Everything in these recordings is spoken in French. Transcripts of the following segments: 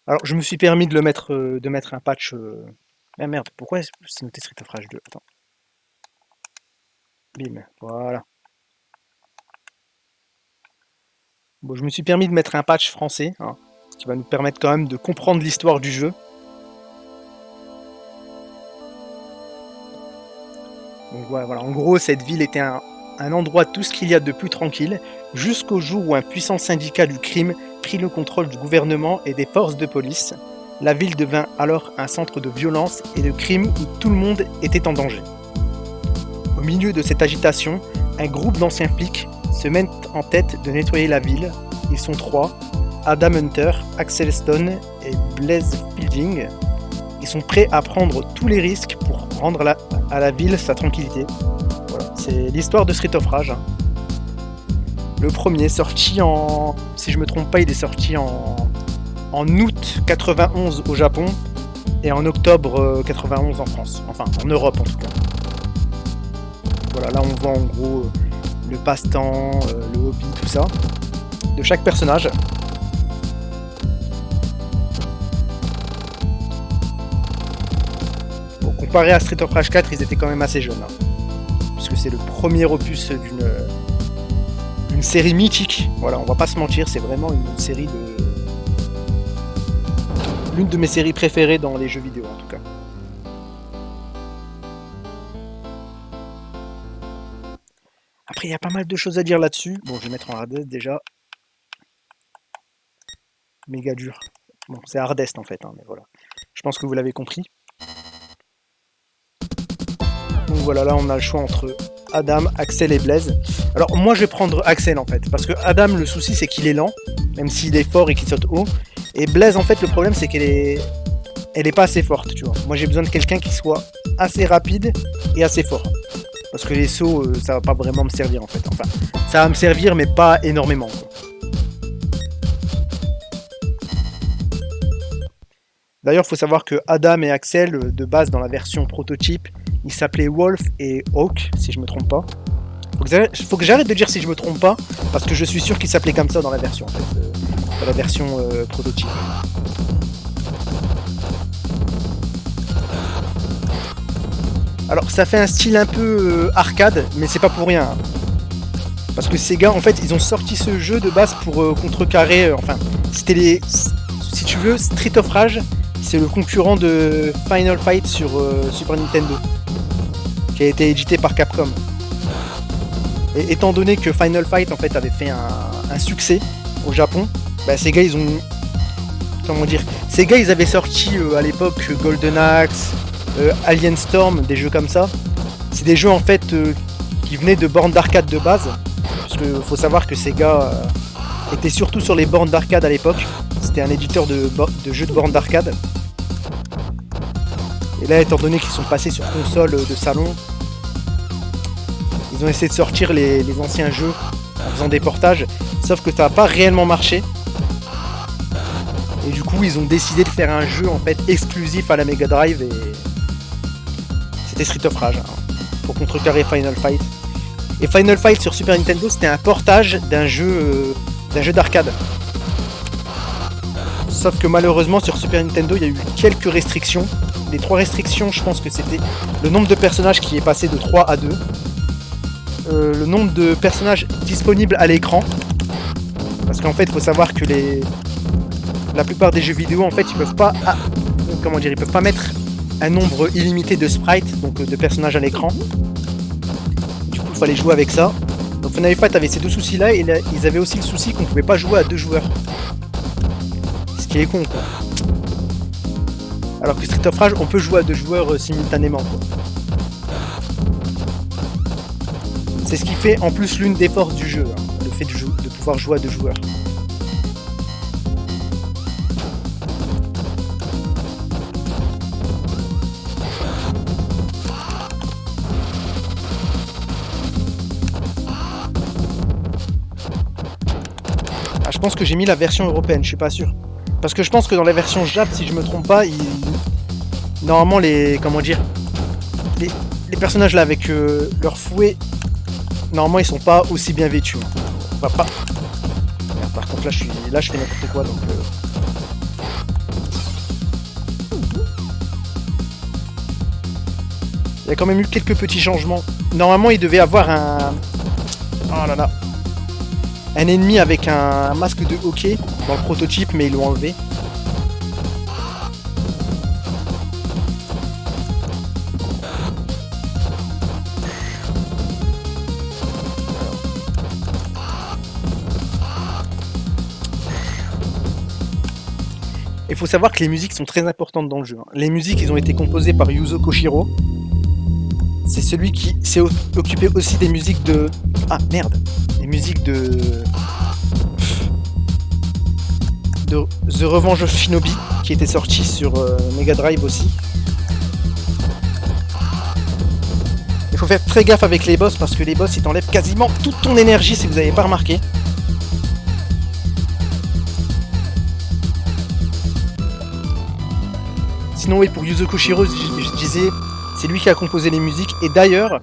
Alors, je me suis permis de mettre un patch. Ah merde, pourquoi c'est noté Street of Rage 2? Attends, bim, voilà. Bon, je me suis permis de mettre un patch français, hein, qui va nous permettre quand même de comprendre l'histoire du jeu. Donc voilà, en gros, cette ville était un endroit tout ce qu'il y a de plus tranquille, jusqu'au jour où un puissant syndicat du crime prit le contrôle du gouvernement et des forces de police. La ville devint alors un centre de violence et de crime où tout le monde était en danger. Au milieu de cette agitation, un groupe d'anciens flics se met en tête de nettoyer la ville. Ils sont trois, Adam Hunter, Axel Stone et Blaze Fielding. Ils sont prêts à prendre tous les risques pour rendre à la ville sa tranquillité. Voilà, c'est l'histoire de Street of Rage. Le premier, sorti en... Si je me trompe pas, il est sorti en août 91 au Japon et en octobre 91 en France. Enfin, en Europe en tout cas. Voilà, là on voit en gros le passe-temps, le hobby, tout ça, de chaque personnage. Bon, comparé à Street of Rage 4, ils étaient quand même assez jeunes, hein, puisque c'est le premier opus d'une série mythique. Voilà, on va pas se mentir, c'est vraiment une série de... l'une de mes séries préférées dans les jeux vidéo en tout cas. Après, il y a pas mal de choses à dire là-dessus. Bon, je vais mettre en hardest déjà. Méga dur. Bon, c'est hardest en fait, hein, mais voilà. Je pense que vous l'avez compris. Donc voilà, là on a le choix entre Adam, Axel et Blaze. Alors moi je vais prendre Axel en fait, parce que Adam, le souci c'est qu'il est lent, même s'il est fort et qu'il saute haut. Et Blaze en fait, le problème c'est elle est pas assez forte, tu vois. Moi j'ai besoin de quelqu'un qui soit assez rapide et assez fort. Parce que les sauts, ça va pas vraiment me servir en fait. Enfin, ça va me servir mais pas énormément, quoi. D'ailleurs, il faut savoir que Adam et Axel, de base dans la version prototype, ils s'appelaient Wolf et Hawk, si je me trompe pas. Faut que j'arrête de dire si je me trompe pas, parce que je suis sûr qu'ils s'appelaient comme ça dans la version, en fait, dans la version prototype. Alors, ça fait un style un peu arcade, mais c'est pas pour rien, hein. Parce que ces gars, en fait, ils ont sorti ce jeu de base pour contrecarrer. Enfin, c'était les. Si tu veux, Street of Rage, c'est le concurrent de Final Fight sur Super Nintendo, qui a été édité par Capcom. Et étant donné que Final Fight en fait avait fait un succès au Japon, bah, ces gars ils ont, comment dire, ces gars ils avaient sorti à l'époque Golden Axe, Alien Storm, des jeux comme ça. C'est des jeux en fait qui venaient de bornes d'arcade de base, parce qu'il faut savoir que ces gars étaient surtout sur les bornes d'arcade à l'époque. C'était un éditeur de jeux de bornes d'arcade. Et là, étant donné qu'ils sont passés sur console de salon, ils ont essayé de sortir les anciens jeux en faisant des portages, sauf que ça n'a pas réellement marché. Et du coup, ils ont décidé de faire un jeu en fait exclusif à la Mega Drive et c'était Street of Rage, hein, pour contrecarrer Final Fight. Et Final Fight sur Super Nintendo, c'était un portage d'un jeu d'arcade. Sauf que malheureusement sur Super Nintendo, il y a eu quelques restrictions. Les 3 restrictions, je pense que c'était le nombre de personnages qui est passé de 3 à 2. Le nombre de personnages disponibles à l'écran. Parce qu'en fait, il faut savoir que la plupart des jeux vidéo, en fait, ils peuvent pas, ils peuvent pas mettre un nombre illimité de sprites, donc de personnages à l'écran. Du coup, il fallait jouer avec ça. Donc Final Fight avait ces 2 soucis-là, et là, ils avaient aussi le souci qu'on pouvait pas jouer à 2 joueurs. Ce qui est con, quoi. Alors que Street of Rage, on peut jouer à 2 joueurs simultanément, quoi. C'est ce qui fait en plus l'une des forces du jeu, hein, le fait de pouvoir jouer à 2 joueurs. Ah, je pense que j'ai mis la version européenne, je suis pas sûr. Parce que je pense que dans la version Jap, si je me trompe pas, normalement les personnages là avec leur fouet, normalement ils sont pas aussi bien vêtus. Enfin, pas. Merde, par contre là je fais n'importe quoi donc. Il y a quand même eu quelques petits changements. Normalement, il devait avoir un... Oh là là. Un ennemi avec un masque de hockey dans le prototype, mais ils l'ont enlevé. Il faut savoir que les musiques sont très importantes dans le jeu. Les musiques, ils ont été composées par Yuzo Koshiro. C'est celui qui s'est occupé aussi des musiques de... Ah, merde. Les musiques de The Revenge of Shinobi, qui était sorti sur Mega Drive aussi. Il faut faire très gaffe avec les boss, parce que les boss, ils t'enlèvent quasiment toute ton énergie, si vous n'avez pas remarqué. Sinon, oui, pour Yuzo Koshiro, je disais, c'est lui qui a composé les musiques. Et d'ailleurs,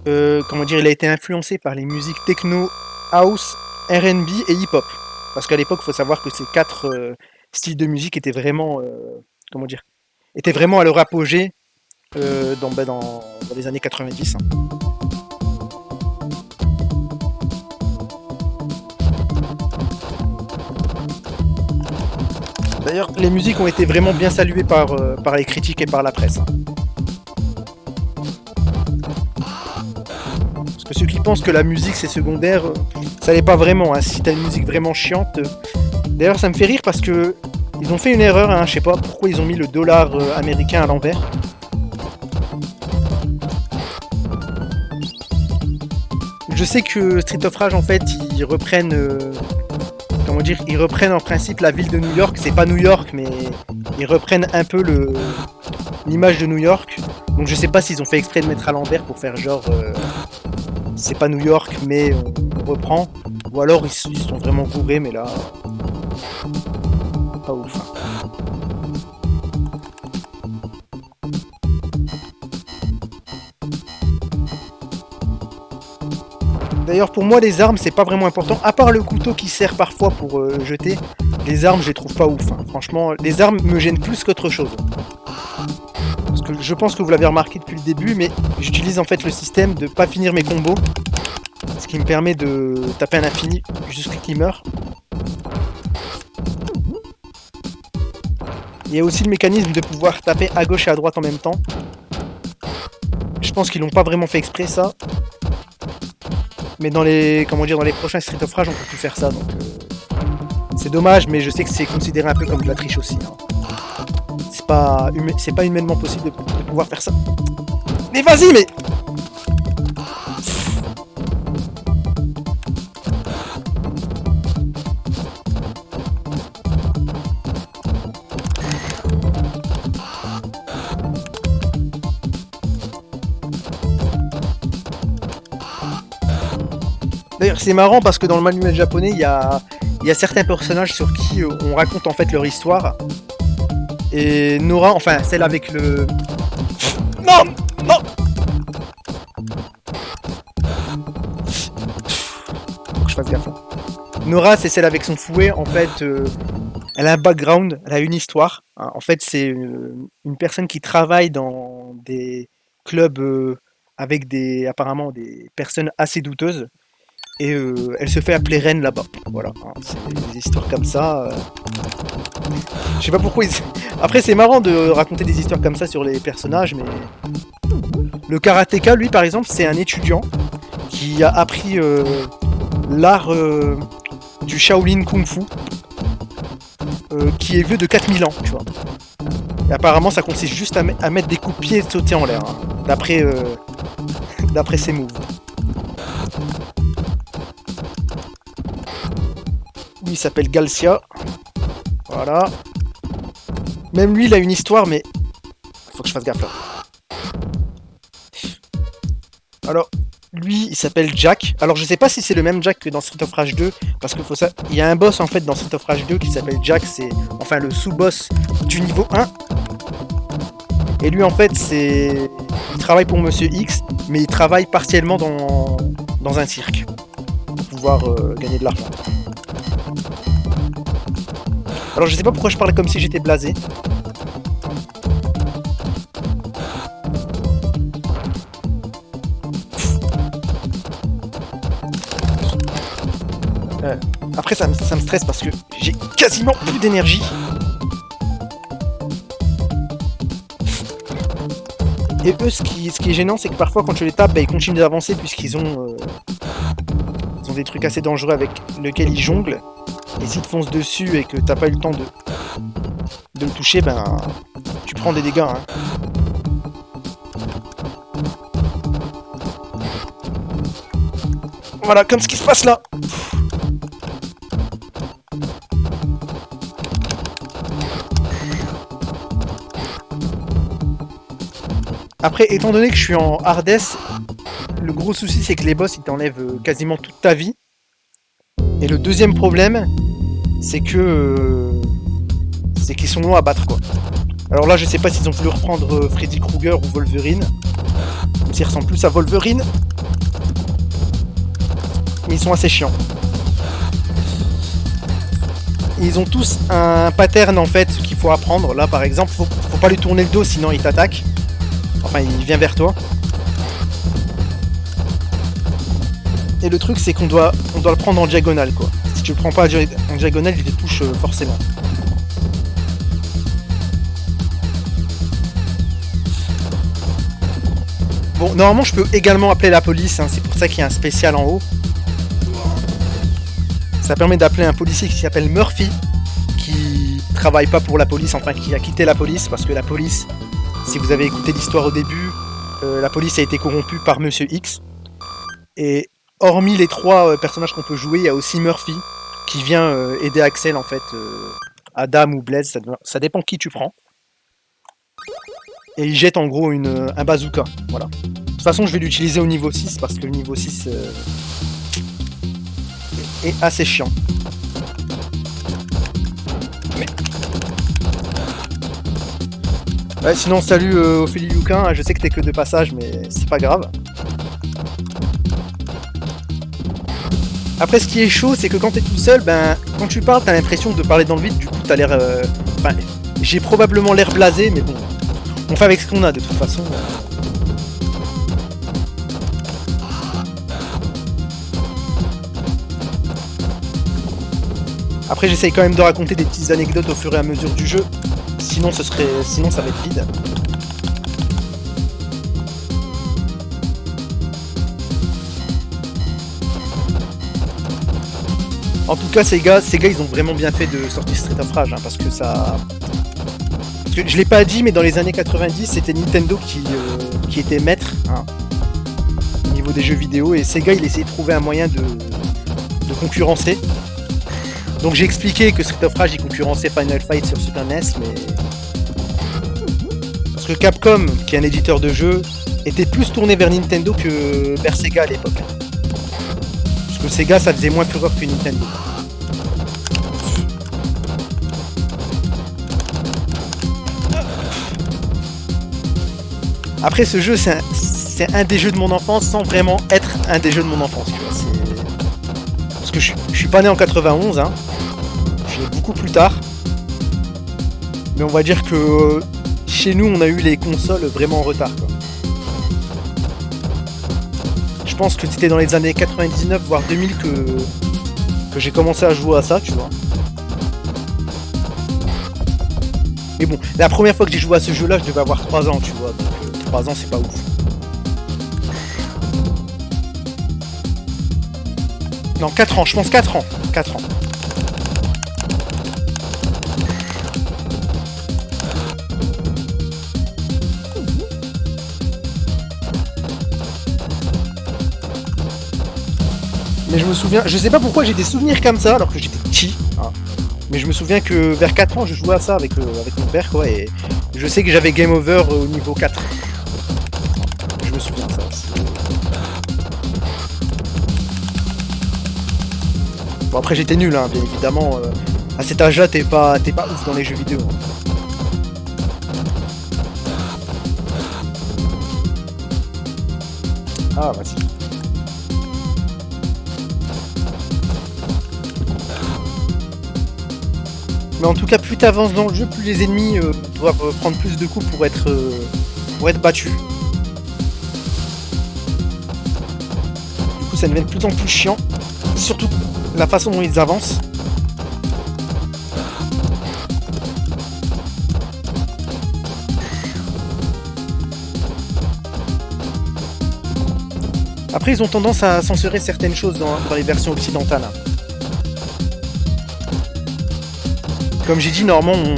comment dire, il a été influencé par les musiques techno, house, R&B et hip-hop. Parce qu'à l'époque, il faut savoir que ces quatre styles de musique étaient vraiment, comment dire, étaient vraiment à leur apogée dans les années 90. D'ailleurs, les musiques ont été vraiment bien saluées par les critiques et par la presse. Parce que ceux qui pensent que la musique c'est secondaire, ça l'est pas vraiment. Hein. Si t'as une musique vraiment chiante... D'ailleurs, ça me fait rire parce que ils ont fait une erreur, hein. Je sais pas pourquoi ils ont mis le dollar américain à l'envers. Je sais que Street of Rage, en fait, ils reprennent... comment dire, ils reprennent en principe la ville de New York. C'est pas New York, mais ils reprennent un peu l'image de New York. Donc je sais pas s'ils ont fait exprès de mettre à l'envers pour faire genre c'est pas New York, mais on reprend. Ou alors ils sont vraiment bourrés, mais là pas ouf. D'ailleurs, pour moi, les armes, c'est pas vraiment important. À part le couteau qui sert parfois pour jeter, les armes, je les trouve pas ouf. Hein. Franchement, les armes me gênent plus qu'autre chose. Parce que je pense que vous l'avez remarqué depuis le début, mais j'utilise en fait le système de pas finir mes combos. Ce qui me permet de taper un infini jusqu'à qu'il meure. Il y a aussi le mécanisme de pouvoir taper à gauche et à droite en même temps. Je pense qu'ils l'ont pas vraiment fait exprès, ça. Mais dans les, comment dire, dans les prochains Street of Rage, on peut plus faire ça, donc c'est dommage, mais je sais que c'est considéré un peu comme de la triche aussi. Hein. C'est pas humainement possible de pouvoir faire ça. Mais vas-y, mais... D'ailleurs, c'est marrant parce que dans le manuel japonais, il y a certains personnages sur qui on raconte en fait leur histoire. Et Nora, enfin celle avec le... Non, non. Faut que je fasse gaffe. Nora, c'est celle avec son fouet. En fait, elle a un background, elle a une histoire. En fait, c'est une personne qui travaille dans des clubs avec apparemment des personnes assez douteuses. Et elle se fait appeler reine là-bas. Voilà, hein, c'est des histoires comme ça. Je sais pas pourquoi ils... Après, c'est marrant de raconter des histoires comme ça sur les personnages, mais... Le karatéka, lui, par exemple, c'est un étudiant qui a appris l'art du Shaolin Kung Fu, qui est vieux de 4000 ans, tu vois. Et apparemment, ça consiste juste à mettre des coups de pied et de sauter en l'air, hein, d'après ses moves. Lui, il s'appelle Galcia. Voilà. Même lui, il a une histoire, mais... Faut que je fasse gaffe, là. Alors, lui, il s'appelle Jack. Alors, je sais pas si c'est le même Jack que dans Street of Rage 2, parce qu'il faut ça... Il y a un boss, en fait, dans Street of Rage 2 qui s'appelle Jack. C'est, enfin, le sous-boss du niveau 1. Et lui, en fait, c'est... Il travaille pour Monsieur X, mais il travaille partiellement dans un cirque. Pour pouvoir gagner de l'argent. Alors je sais pas pourquoi je parlais comme si j'étais blasé. Après, ça me stresse parce que j'ai quasiment plus d'énergie. Et eux, ce qui est gênant, c'est que parfois, quand je les tape, bah, ils continuent d'avancer puisqu'ils ont des trucs assez dangereux avec lesquels ils jonglent. Et s'ils te foncent dessus et que t'as pas eu le temps de le toucher, ben tu prends des dégâts. Hein. Voilà, comme ce qui se passe là. Après, étant donné que je suis en hardesse, le gros souci c'est que les boss ils t'enlèvent quasiment toute ta vie. Et le deuxième problème, c'est que c'est qu'ils sont longs à battre quoi. Alors là, je sais pas s'ils ont voulu reprendre Freddy Krueger ou Wolverine. Ils ressemblent plus à Wolverine. Mais ils sont assez chiants. Ils ont tous un pattern en fait qu'il faut apprendre. Là par exemple, faut pas lui tourner le dos sinon il t'attaque. Enfin, il vient vers toi. Et le truc, c'est qu'on doit le prendre en diagonale, quoi. Si tu le prends pas en diagonale, il te touche forcément. Bon, normalement, je peux également appeler la police. Hein, c'est pour ça qu'il y a un spécial en haut. Ça permet d'appeler un policier qui s'appelle Murphy, qui travaille pas pour la police, enfin qui a quitté la police, parce que la police... Si vous avez écouté l'histoire au début, la police a été corrompue par Monsieur X. Et hormis les 3 personnages qu'on peut jouer, il y a aussi Murphy qui vient aider Axel en fait, Adam ou Blaze, ça dépend qui tu prends. Et il jette en gros un bazooka, voilà. De toute façon je vais l'utiliser au niveau 6 parce que le niveau 6 est assez chiant. Ouais, sinon salut Ophélie Luquin, je sais que t'es que de passage mais c'est pas grave. Après ce qui est chaud c'est que quand t'es tout seul, ben quand tu parles t'as l'impression de parler dans le vide, du coup t'as l'air... Enfin, j'ai probablement l'air blasé mais bon, on fait avec ce qu'on a de toute façon. Après j'essaye quand même de raconter des petites anecdotes au fur et à mesure du jeu. Sinon ça va être vide. En tout cas ces gars ils ont vraiment bien fait de sortir Street of Rage hein, parce que ça... Parce que je l'ai pas dit mais dans les années 90 c'était Nintendo qui était maître hein, au niveau des jeux vidéo et Sega il essayait de trouver un moyen de concurrencer. Donc j'ai expliqué que Street of Rage il concurrençait Final Fight sur Super NES mais... Parce que Capcom, qui est un éditeur de jeux, était plus tourné vers Nintendo que vers Sega à l'époque. Parce que Sega ça faisait moins fureur que Nintendo. Après ce jeu c'est un des jeux de mon enfance sans vraiment être un des jeux de mon enfance. Tu vois, parce que je suis pas né en 91, hein. Je l'ai beaucoup plus tard. Mais on va dire que chez nous on a eu les consoles vraiment en retard quoi. Je pense que c'était dans les années 99 voire 2000 que j'ai commencé à jouer à ça, tu vois. Mais bon, la première fois que j'ai joué à ce jeu là je devais avoir 3 ans, tu vois. Donc 3 ans c'est pas ouf. Non, 4 ans, je pense 4 ans. 4 ans. Mais je me souviens, je sais pas pourquoi j'ai des souvenirs comme ça alors que j'étais petit. Hein. Mais je me souviens que vers 4 ans je jouais à ça avec mon père quoi et je sais que j'avais Game Over au niveau 4. Je me souviens de ça aussi. Bon après j'étais nul hein, bien évidemment. À cet âge là t'es pas ouf dans les jeux vidéo. Hein. Ah vas-y. Mais en tout cas, plus t'avances dans le jeu, plus les ennemis doivent prendre plus de coups pour être battus. Du coup, ça devient de plus en plus chiant. Surtout la façon dont ils avancent. Après, ils ont tendance à censurer certaines choses dans les versions occidentales. Comme j'ai dit, normalement,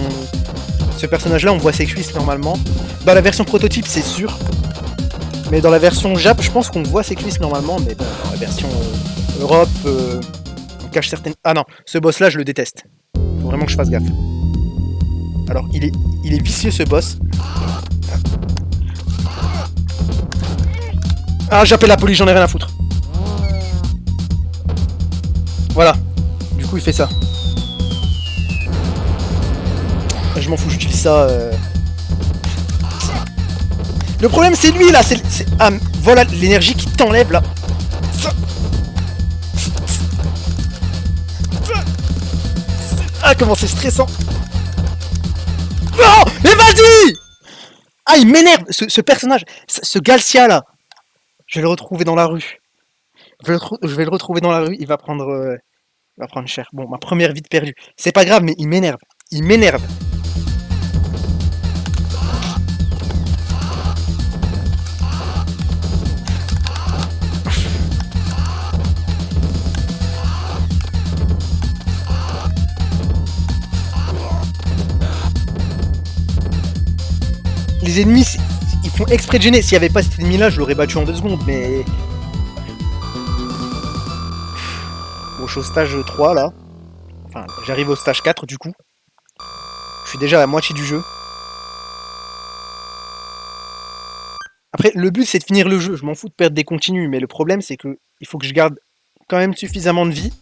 ce personnage-là, on voit ses cuisses normalement. Dans la version prototype, c'est sûr. Mais dans la version Jap, je pense qu'on voit ses cuisses normalement. Mais bon, dans la version Europe, on cache certaines... Ah non, ce boss-là, je le déteste. Faut vraiment que je fasse gaffe. Alors, il est vicieux, ce boss. Ah, j'appelle la police, j'en ai rien à foutre. Voilà. Du coup, il fait ça. Je m'en fous, j'utilise ça. Le problème, c'est lui, là. Ah, voilà l'énergie qui t'enlève, là. Ah, comment c'est stressant. Non, mais vas-y. Ah, il m'énerve, ce personnage. Ce Galcia, là. Je vais le retrouver dans la rue. Je vais le retrouver dans la rue. Il va prendre cher. Bon, ma première vie de perdue. C'est pas grave, mais il m'énerve. Il m'énerve. Les ennemis, ils font exprès de gêner. S'il n'y avait pas cet ennemi-là, je l'aurais battu en 2 secondes, mais... Bon, je suis au stage 3, là. Enfin, j'arrive au stage 4, du coup. Je suis déjà à la moitié du jeu. Après, le but, c'est de finir le jeu. Je m'en fous de perdre des continues, mais le problème, c'est que il faut que je garde quand même suffisamment de vie.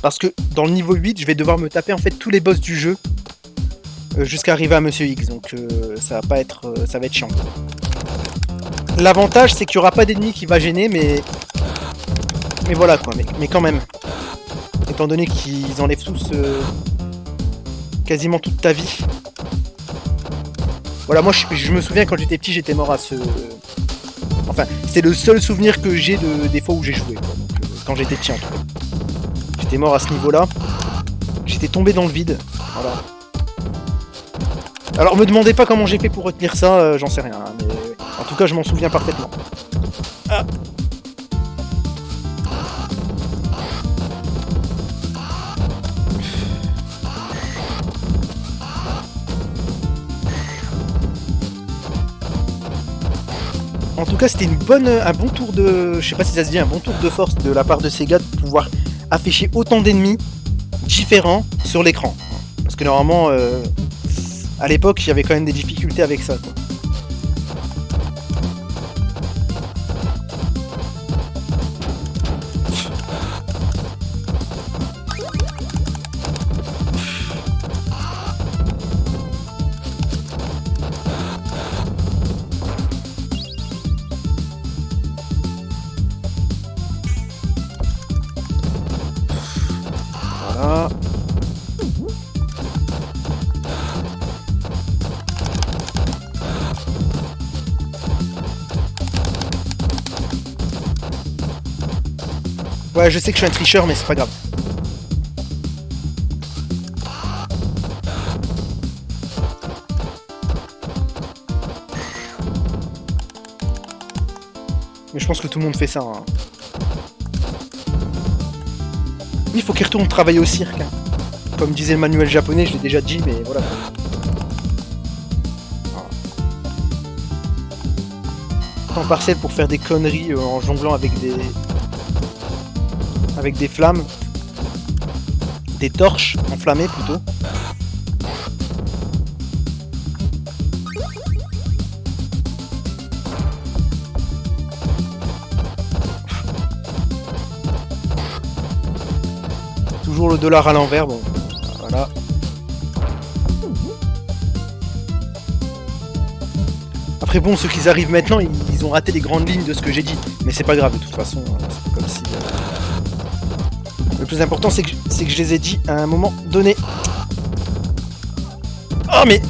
Parce que dans le niveau 8, je vais devoir me taper, en fait, tous les boss du jeu. Jusqu'à arriver à Monsieur X, donc ça va être chiant. L'avantage, c'est qu'il n'y aura pas d'ennemi qui va gêner, mais voilà quoi, mais quand même. Étant donné qu'ils enlèvent tous quasiment toute ta vie. Voilà, moi je me souviens quand j'étais petit, j'étais mort à ce... Enfin, c'est le seul souvenir que j'ai des fois où j'ai joué, quoi. Donc, quand j'étais petit en tout cas. J'étais mort à ce niveau-là. J'étais tombé dans le vide, voilà. Alors me demandez pas comment j'ai fait pour retenir ça, j'en sais rien, hein, mais en tout cas je m'en souviens parfaitement. Ah. En tout cas c'était un bon tour de... Je sais pas si ça se dit, un bon tour de force de la part de Sega de pouvoir afficher autant d'ennemis différents sur l'écran. Parce que normalement... à l'époque, il y avait quand même des difficultés avec ça, quoi. Voilà. Ouais, je sais que je suis un tricheur, mais c'est pas grave. Mais je pense que tout le monde fait ça, hein. Oui, il faut qu'il retourne travailler au cirque, hein. Comme disait le manuel japonais, je l'ai déjà dit, mais voilà. Temps partiel pour faire des conneries en jonglant avec des flammes, des torches enflammées plutôt. Toujours le dollar à l'envers, bon, voilà. Après bon, ceux qui arrivent maintenant, ils ont raté les grandes lignes de ce que j'ai dit, mais c'est pas grave de toute façon, c'est comme si... Le plus important, c'est que je les ai dit à un moment donné. Oh, mais...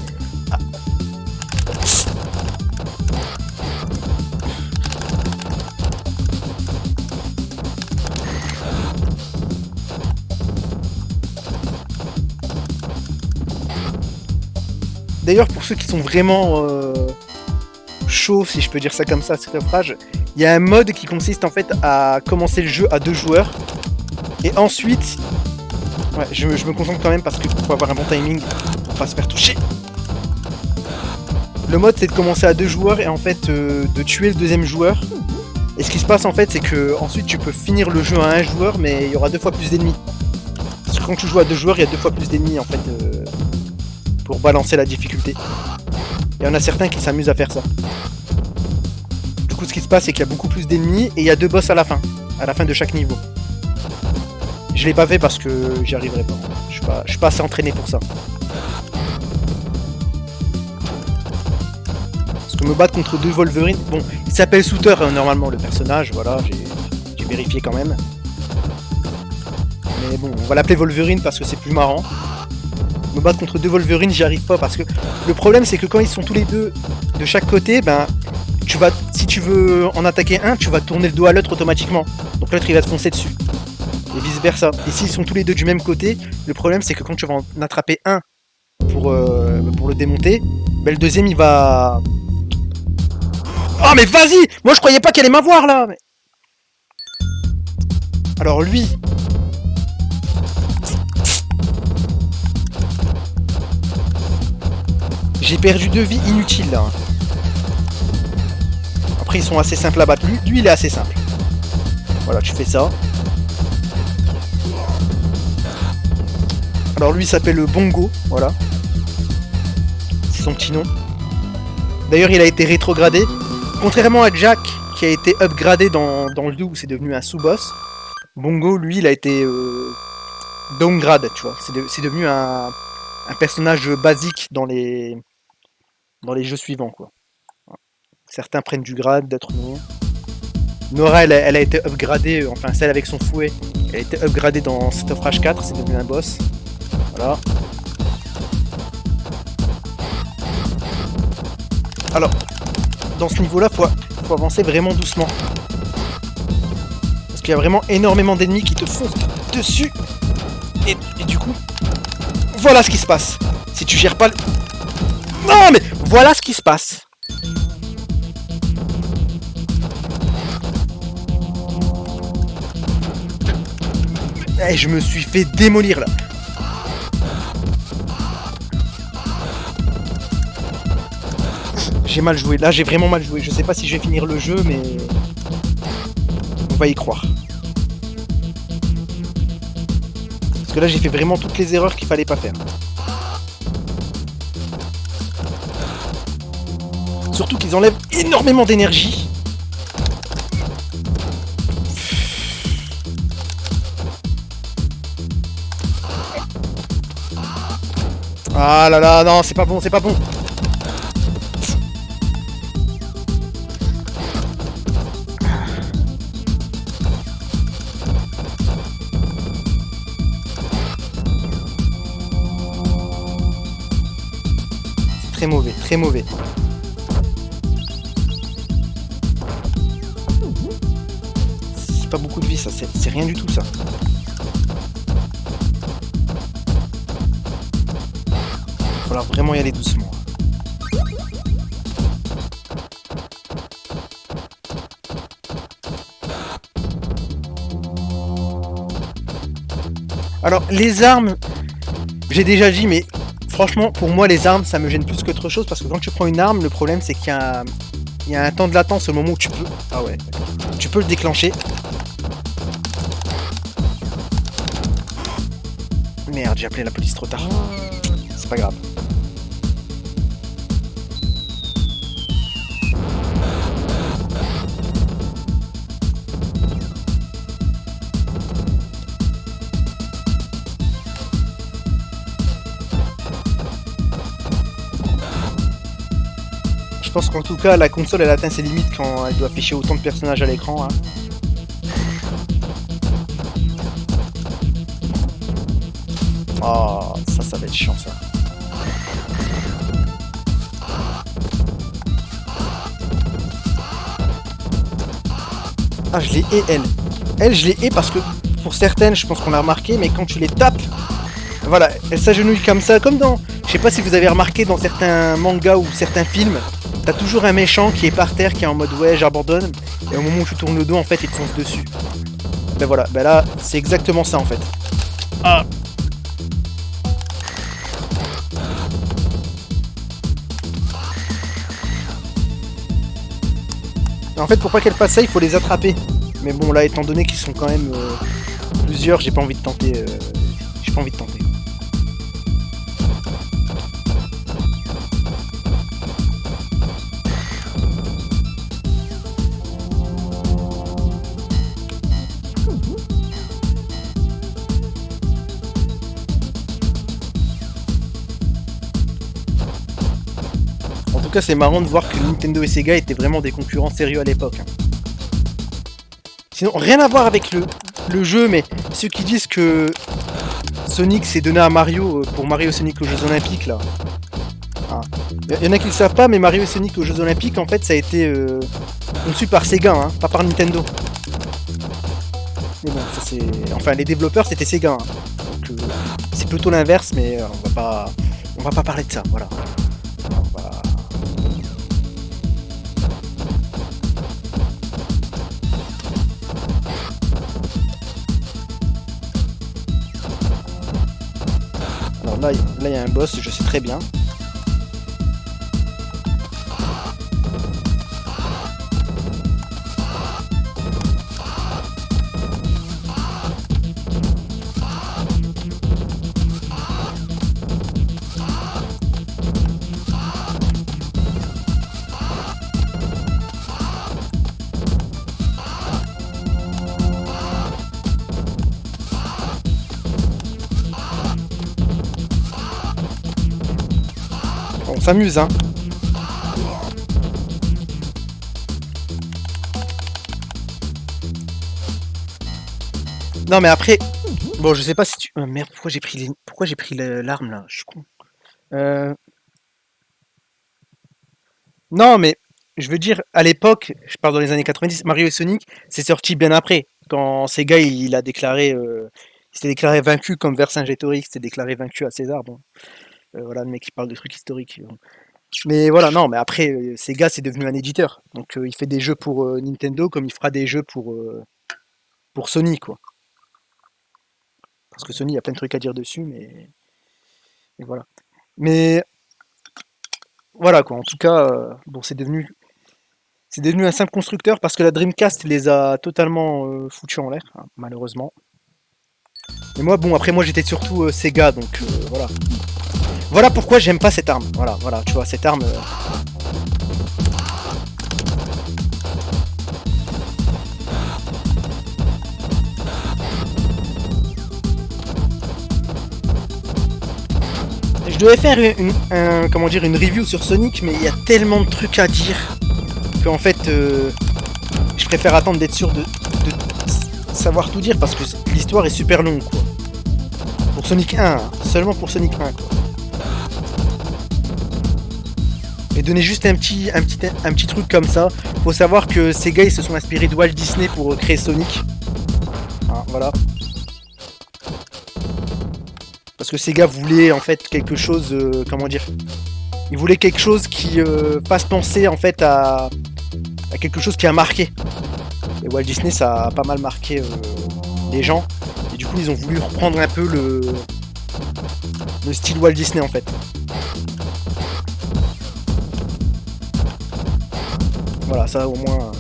D'ailleurs, pour ceux qui sont vraiment chauds, si je peux dire ça comme ça, cette phrase, il y a un mode qui consiste en fait à commencer le jeu à 2 joueurs. Et ensuite... Ouais, je me concentre quand même parce qu'il faut avoir un bon timing pour pas se faire toucher. Le mode c'est de commencer à 2 joueurs et en fait de tuer le deuxième joueur. Et ce qui se passe en fait c'est que ensuite tu peux finir le jeu à 1 joueur mais il y aura 2 fois plus d'ennemis. Parce que quand tu joues à 2 joueurs il y a 2 fois plus d'ennemis en fait pour balancer la difficulté. Il y en a certains qui s'amusent à faire ça. Du coup ce qui se passe c'est qu'il y a beaucoup plus d'ennemis et il y a 2 boss à la fin de chaque niveau. Je l'ai pas fait parce que j'y arriverai pas. Je suis pas assez entraîné pour ça. Parce que me battre contre 2 Wolverine... Bon, il s'appelle Souter normalement le personnage, voilà, j'ai vérifié quand même. Mais bon, on va l'appeler Wolverine parce que c'est plus marrant. Me battre contre 2 Wolverine, j'y arrive pas parce que... Le problème c'est que quand ils sont tous les deux de chaque côté, ben... Si tu veux en attaquer un, tu vas tourner le dos à l'autre automatiquement. Donc l'autre il va te foncer dessus. Et vice versa. Et s'ils sont tous les deux du même côté, le problème c'est que quand tu vas en attraper un pour le démonter, ben le deuxième il va... Oh mais vas-y! Moi je croyais pas qu'elle allait m'avoir là mais... Alors lui... J'ai perdu 2 vies inutiles là. Après ils sont assez simples à battre. Lui il est assez simple. Voilà, tu fais ça. Alors lui il s'appelle Bongo, voilà. C'est son petit nom. D'ailleurs il a été rétrogradé. Contrairement à Jack qui a été upgradé dans le 2 où c'est devenu un sous-boss. Bongo lui il a été downgrade, tu vois. C'est devenu un personnage basique dans les jeux suivants quoi. Certains prennent du grade, d'autres non. Nora elle a été upgradée, enfin celle avec son fouet, elle a été upgradée dans Street of Rage 4, c'est devenu un boss. Voilà. Alors, dans ce niveau-là, faut avancer vraiment doucement. Parce qu'il y a vraiment énormément d'ennemis qui te foncent dessus. Et du coup, voilà ce qui se passe. Si tu gères pas le... Non mais voilà ce qui se passe. Et je me suis fait démolir là. J'ai mal joué, là j'ai vraiment mal joué. Je sais pas si je vais finir le jeu, mais on va y croire. Parce que là j'ai fait vraiment toutes les erreurs qu'il fallait pas faire. Surtout qu'ils enlèvent énormément d'énergie. Ah là là, non, c'est pas bon, c'est pas bon. Très mauvais, très mauvais. C'est pas beaucoup de vie ça, c'est rien du tout ça. Il va falloir vraiment y aller doucement. Alors les armes, j'ai déjà dit mais... Franchement, pour moi, les armes, ça me gêne plus qu'autre chose, parce que quand tu prends une arme, le problème, c'est qu'il y a un temps de latence au moment où tu peux... Ah ouais, tu peux le déclencher. Merde, j'ai appelé la police trop tard. C'est pas grave. Je pense qu'en tout cas, la console, elle atteint ses limites quand elle doit afficher autant de personnages à l'écran. Hein. Oh, ça va être chiant, ça. Ah, je l'ai hais, elle. Elle, je l'ai hais parce que, pour certaines, je pense qu'on a remarqué, mais quand tu les tapes, voilà, elles s'agenouillent comme ça, comme dans... Je Je sais pas si vous avez remarqué dans certains mangas ou certains films, t'as toujours un méchant qui est par terre, qui est en mode ouais j'abandonne, et au moment où tu tournes le dos en fait il te fonce dessus. Ben voilà, ben là c'est exactement ça en fait. Ah. En fait pour pas qu'elle fasse ça il faut les attraper. Mais bon là étant donné qu'ils sont quand même plusieurs, j'ai pas envie de tenter. J'ai pas envie de tenter. En tout cas, c'est marrant de voir que Nintendo et Sega étaient vraiment des concurrents sérieux à l'époque. Hein. Sinon, rien à voir avec le jeu, mais ceux qui disent que Sonic s'est donné à Mario pour Mario et Sonic aux Jeux Olympiques, là. Il y en a qui le savent pas, mais Mario et Sonic aux Jeux Olympiques, en fait, ça a été conçu par Sega, hein, pas par Nintendo. Mais bon, ça c'est... Enfin, les développeurs, c'était Sega. Hein. Donc, c'est plutôt l'inverse, mais on va pas parler de ça, voilà. On va... Alors là, il y a un boss, je sais très bien. On s'amuse, hein. Non mais après, bon je sais pas si tu... merde, pourquoi j'ai pris l'arme là? Je suis con. Non mais, je veux dire, à l'époque, je parle dans les années 90, Mario et Sonic, c'est sorti bien après. Quand Sega il a déclaré... il s'était déclaré vaincu comme Vercingétorix s'était déclaré vaincu à César. Bon, voilà, le mec qui parle de trucs historiques. Bon. Mais voilà, non, mais après, Sega c'est devenu un éditeur. Donc il fait des jeux pour Nintendo comme il fera des jeux pour Sony, quoi. Parce que Sony, il y a plein de trucs à dire dessus, mais voilà. Mais voilà, quoi. En tout cas, bon, c'est devenu un simple constructeur parce que la Dreamcast les a totalement foutus en l'air, hein, malheureusement. Et moi, bon, après, moi, j'étais surtout Sega, donc voilà. Voilà pourquoi j'aime pas cette arme. Voilà, voilà, tu vois, cette arme... Je devais faire comment dire, une review sur Sonic, mais il y a tellement de trucs à dire qu'en fait, je préfère attendre d'être sûr de savoir tout dire parce que l'histoire est super longue, quoi. Pour Sonic 1, hein, seulement pour Sonic 1, quoi. Et donner juste un petit truc comme ça. Faut savoir que ces gars ils se sont inspirés de Walt Disney pour créer Sonic. Hein, voilà. Parce que Sega voulait en fait quelque chose, comment dire, il voulait quelque chose qui fasse penser en fait à quelque chose qui a marqué. Et Walt Disney ça a pas mal marqué les gens. Et du coup ils ont voulu reprendre un peu le style Walt Disney en fait. Voilà, ça au moins...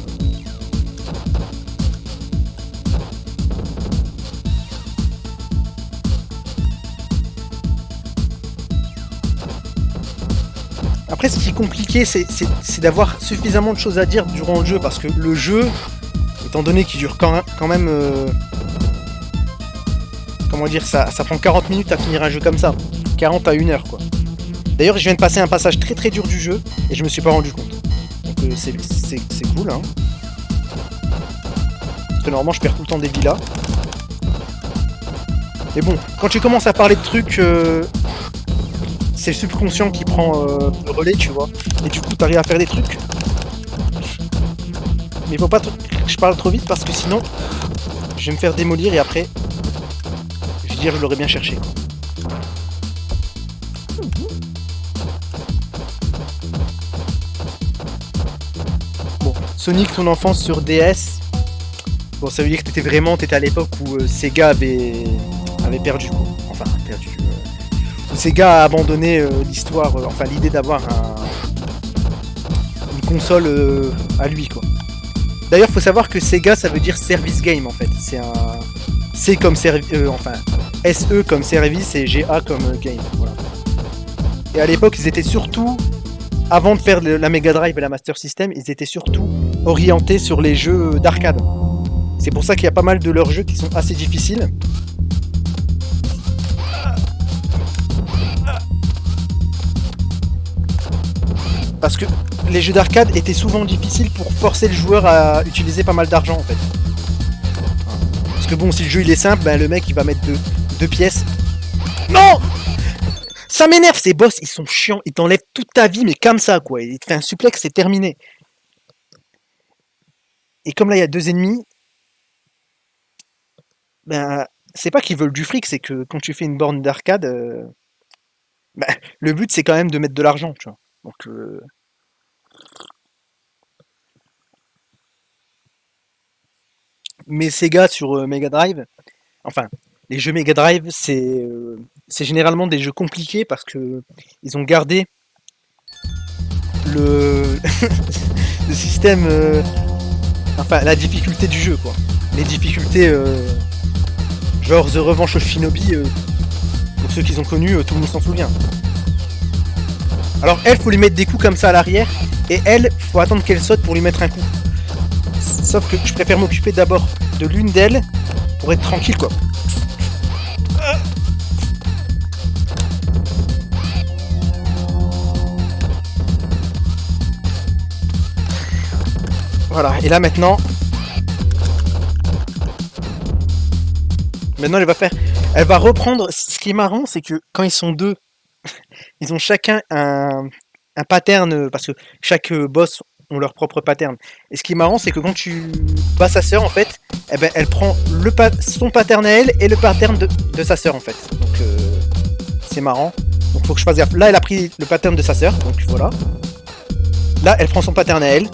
Après, ce qui est compliqué, c'est d'avoir suffisamment de choses à dire durant le jeu, parce que le jeu, étant donné qu'il dure quand même... comment dire, ça prend 40 minutes à finir un jeu comme ça. 40 à 1 heure, quoi. D'ailleurs, je viens de passer un passage très très dur du jeu, et je me suis pas rendu compte. Donc c'est cool, hein. Parce que normalement, je perds tout le temps des vies là. Mais bon, quand tu commences à parler de trucs... c'est le subconscient qui prend le relais, tu vois. Et du coup, t'arrives à faire des trucs. Mais il faut pas que je parle trop vite parce que sinon, je vais me faire démolir et après, je vais dire je l'aurais bien cherché. Bon, Sonic, ton enfance sur DS. Bon, ça veut dire que t'étais à l'époque où Sega avait perdu, quoi. Enfin, perdu. Où Sega a abandonné l'histoire, enfin l'idée d'avoir une console à lui, quoi. D'ailleurs, faut savoir que Sega, ça veut dire service game, en fait. C'est un C comme enfin SE comme service et GA comme game. Voilà. Et à l'époque, ils étaient surtout, avant de faire la Mega Drive et la Master System, ils étaient surtout orientés sur les jeux d'arcade. C'est pour ça qu'il y a pas mal de leurs jeux qui sont assez difficiles. Parce que les jeux d'arcade étaient souvent difficiles pour forcer le joueur à utiliser pas mal d'argent en fait. Parce que bon, si le jeu il est simple, ben, le mec il va mettre deux pièces. Non! Ça m'énerve, ces boss, ils sont chiants, ils t'enlèvent toute ta vie, mais comme ça quoi. Il te fait un suplex, c'est terminé. Et comme là il y a 2 ennemis, ben c'est pas qu'ils veulent du fric, c'est que quand tu fais une borne d'arcade, ben, le but c'est quand même de mettre de l'argent, tu vois. Donc mais Sega sur Mega Drive, enfin, les jeux Mega Drive, c'est généralement des jeux compliqués parce que ils ont gardé le, le système, enfin, la difficulté du jeu, quoi. Les difficultés, genre The Revenge of Shinobi, pour ceux qui ont connu, tout le monde s'en souvient. Alors, elle, faut lui mettre des coups comme ça à l'arrière, et elle, faut attendre qu'elle saute pour lui mettre un coup. Sauf que je préfère m'occuper d'abord de l'une d'elles pour être tranquille, quoi. Voilà, et là maintenant... Maintenant, elle va reprendre... Ce qui est marrant, c'est que quand ils sont deux, ils ont chacun un pattern, parce que chaque boss ont leur propre pattern. Et ce qui est marrant, c'est que quand tu bats sa sœur, en fait, eh ben, elle prend son pattern à elle et le pattern de sa sœur, en fait. Donc, c'est marrant. Donc, faut que je fasse gaffe. Là, elle a pris le pattern de sa sœur, donc voilà. Là, elle prend son pattern à elle.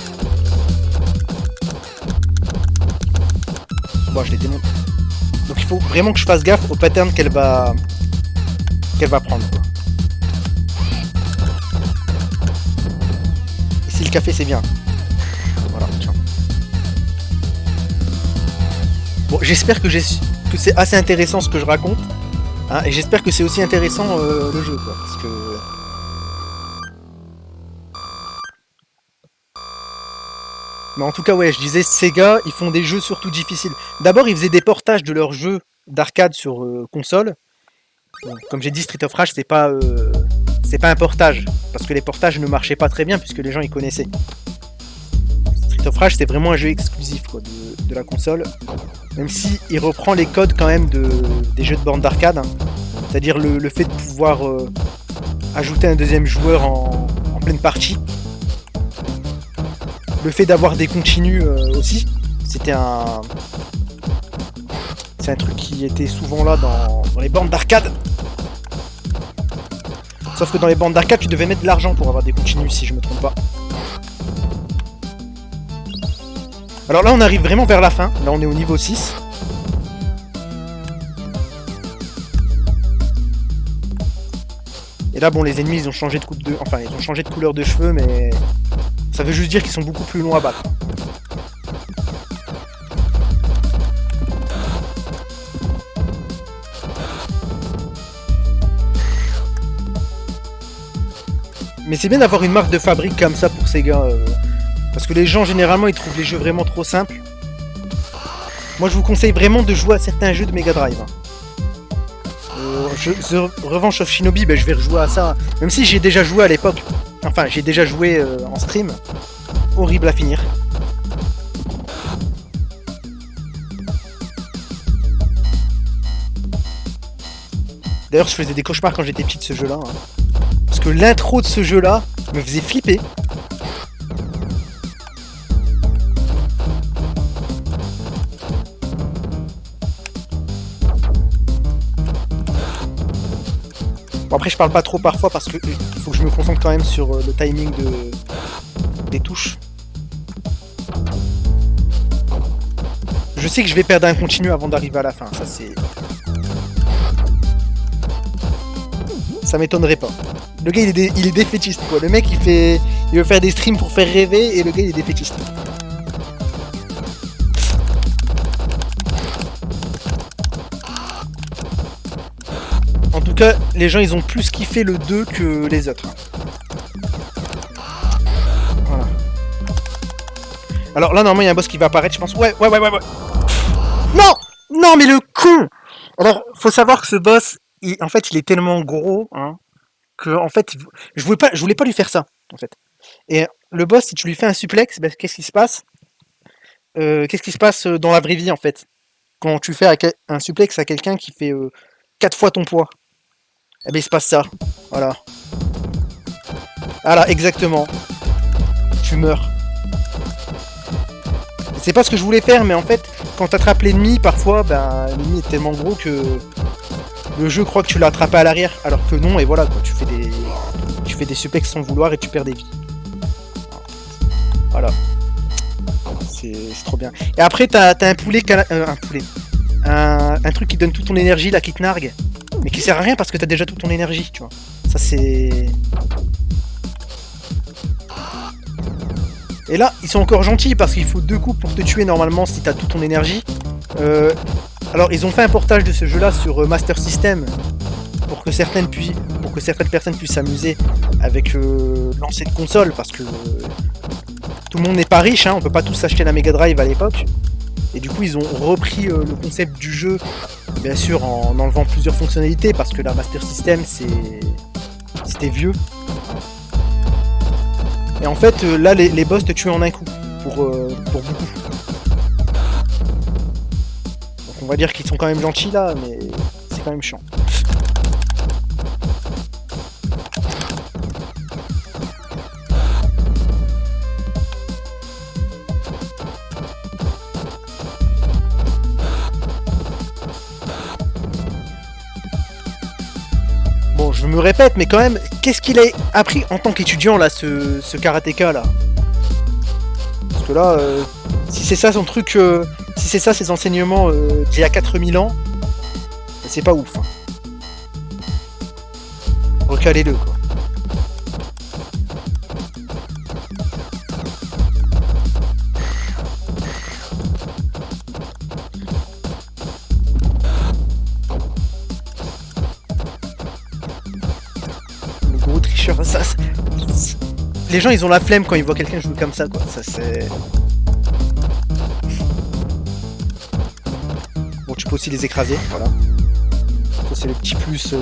Bon, je l'ai démonté. Donc, il faut vraiment que je fasse gaffe au pattern qu'elle va prendre, quoi. Si le café c'est bien. Voilà, tiens. Bon, j'espère que c'est assez intéressant ce que je raconte. Hein, et j'espère que c'est aussi intéressant le jeu, quoi. Parce que... Mais en tout cas, ouais, je disais, Sega, ils font des jeux surtout difficiles. D'abord, ils faisaient des portages de leurs jeux d'arcade sur console. Bon, comme j'ai dit, Street of Rage, c'est pas un portage, parce que les portages ne marchaient pas très bien puisque les gens y connaissaient. Street of Rage, c'est vraiment un jeu exclusif, quoi, de la console, même si il reprend les codes quand même des jeux de borne d'arcade, hein. C'est-à-dire le fait de pouvoir ajouter un deuxième joueur en pleine partie, le fait d'avoir des continues aussi, c'est un truc qui était souvent là dans les bornes d'arcade. Sauf que dans les bandes d'arcade, tu devais mettre de l'argent pour avoir des continues, si je me trompe pas. Alors là, on arrive vraiment vers la fin. Là, on est au niveau 6. Et là, bon, les ennemis, ils ont changé de ils ont changé de couleur de cheveux, mais ça veut juste dire qu'ils sont beaucoup plus longs à battre. Mais c'est bien d'avoir une marque de fabrique comme ça pour Sega. Parce que les gens, généralement, ils trouvent les jeux vraiment trop simples. Moi, je vous conseille vraiment de jouer à certains jeux de Mega Drive. The Revenge of Shinobi, ben, je vais rejouer à ça. Même si j'ai déjà joué à l'époque. Enfin, j'ai déjà joué en stream. Horrible à finir. D'ailleurs, je faisais des cauchemars quand j'étais petit de ce jeu-là. Hein. Parce que l'intro de ce jeu-là me faisait flipper. Bon, après, je parle pas trop parfois parce que il faut que je me concentre quand même sur le timing des touches. Je sais que je vais perdre un continu avant d'arriver à la fin, ça c'est... Ça m'étonnerait pas. Le gars il est défaitiste quoi, le mec il veut faire des streams pour faire rêver et le gars il est défaitiste. En tout cas, les gens ils ont plus kiffé le 2 que les autres. Voilà. Alors là normalement il y a un boss qui va apparaître, je pense. Ouais. Non. Non mais le con. Alors faut savoir que ce boss, en fait il est tellement gros, hein, que en fait je voulais pas lui faire ça en fait. Et le boss, si tu lui fais un suplex, ben, qu'est-ce qui se passe Qu'est-ce qui se passe dans la vraie vie en fait quand tu fais un suplex à quelqu'un qui fait 4 fois ton poids? Eh ben il se passe ça. Voilà. Voilà, exactement. Tu meurs. C'est pas ce que je voulais faire, mais en fait, quand t'attrapes l'ennemi, parfois, ben, l'ennemi est tellement gros que le jeu croit que tu l'as attrapé à l'arrière, alors que non, et voilà, quoi, tu fais des suplex sans vouloir et tu perds des vies. Voilà. C'est trop bien. Et après, t'as un poulet, un truc qui donne toute ton énergie, là, qui te nargue, mais qui sert à rien parce que t'as déjà toute ton énergie, tu vois. Ça, c'est... Et là, ils sont encore gentils parce qu'il faut 2 coups pour te tuer normalement si t'as toute ton énergie. Alors, ils ont fait un portage de ce jeu-là sur Master System pour que certaines personnes puissent s'amuser avec lancer de console parce que tout le monde n'est pas riche, hein, on peut pas tous s'acheter la Mega Drive à l'époque. Et du coup, ils ont repris le concept du jeu, bien sûr, en enlevant plusieurs fonctionnalités parce que la Master System, c'était vieux. Et en fait, là, les boss te tuent en un coup, pour beaucoup. Donc on va dire qu'ils sont quand même gentils là, mais c'est quand même chiant. Bon, je me répète, mais quand même, qu'est-ce qu'il a appris en tant qu'étudiant là, ce karatéka là? Parce que là, si c'est ça son truc, si c'est ça ses enseignements d'il y a 4000 ans, c'est pas ouf. Hein. Recalez-le quoi. Le gros tricheur, ça... Les gens ils ont la flemme quand ils voient quelqu'un jouer comme ça quoi, ça c'est... Bon tu peux aussi les écraser, voilà. Ça c'est le petit plus...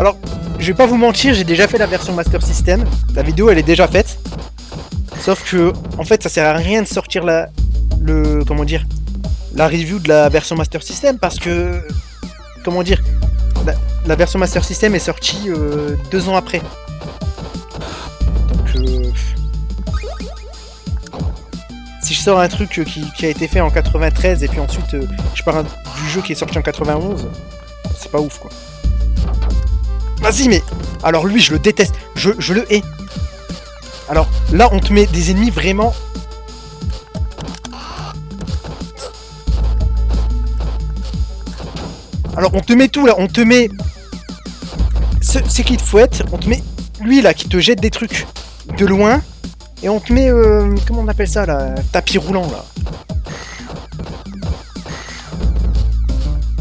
Alors, je vais pas vous mentir, j'ai déjà fait la version Master System. La vidéo, elle est déjà faite. Sauf que, en fait, ça sert à rien de sortir la review de la version Master System parce que, comment dire, la version Master System est sortie 2 ans après. Donc, si je sors un truc qui a été fait en 93 et puis ensuite je parle du jeu qui est sorti en 91, c'est pas ouf quoi. Vas-y mais... Alors lui je le déteste, je le hais. Alors là on te met des ennemis vraiment... Alors on te met tout là, on te met... C'est qui te fouette, on te met lui là qui te jette des trucs de loin. Et on te met... comment on appelle ça là? Tapis roulant là.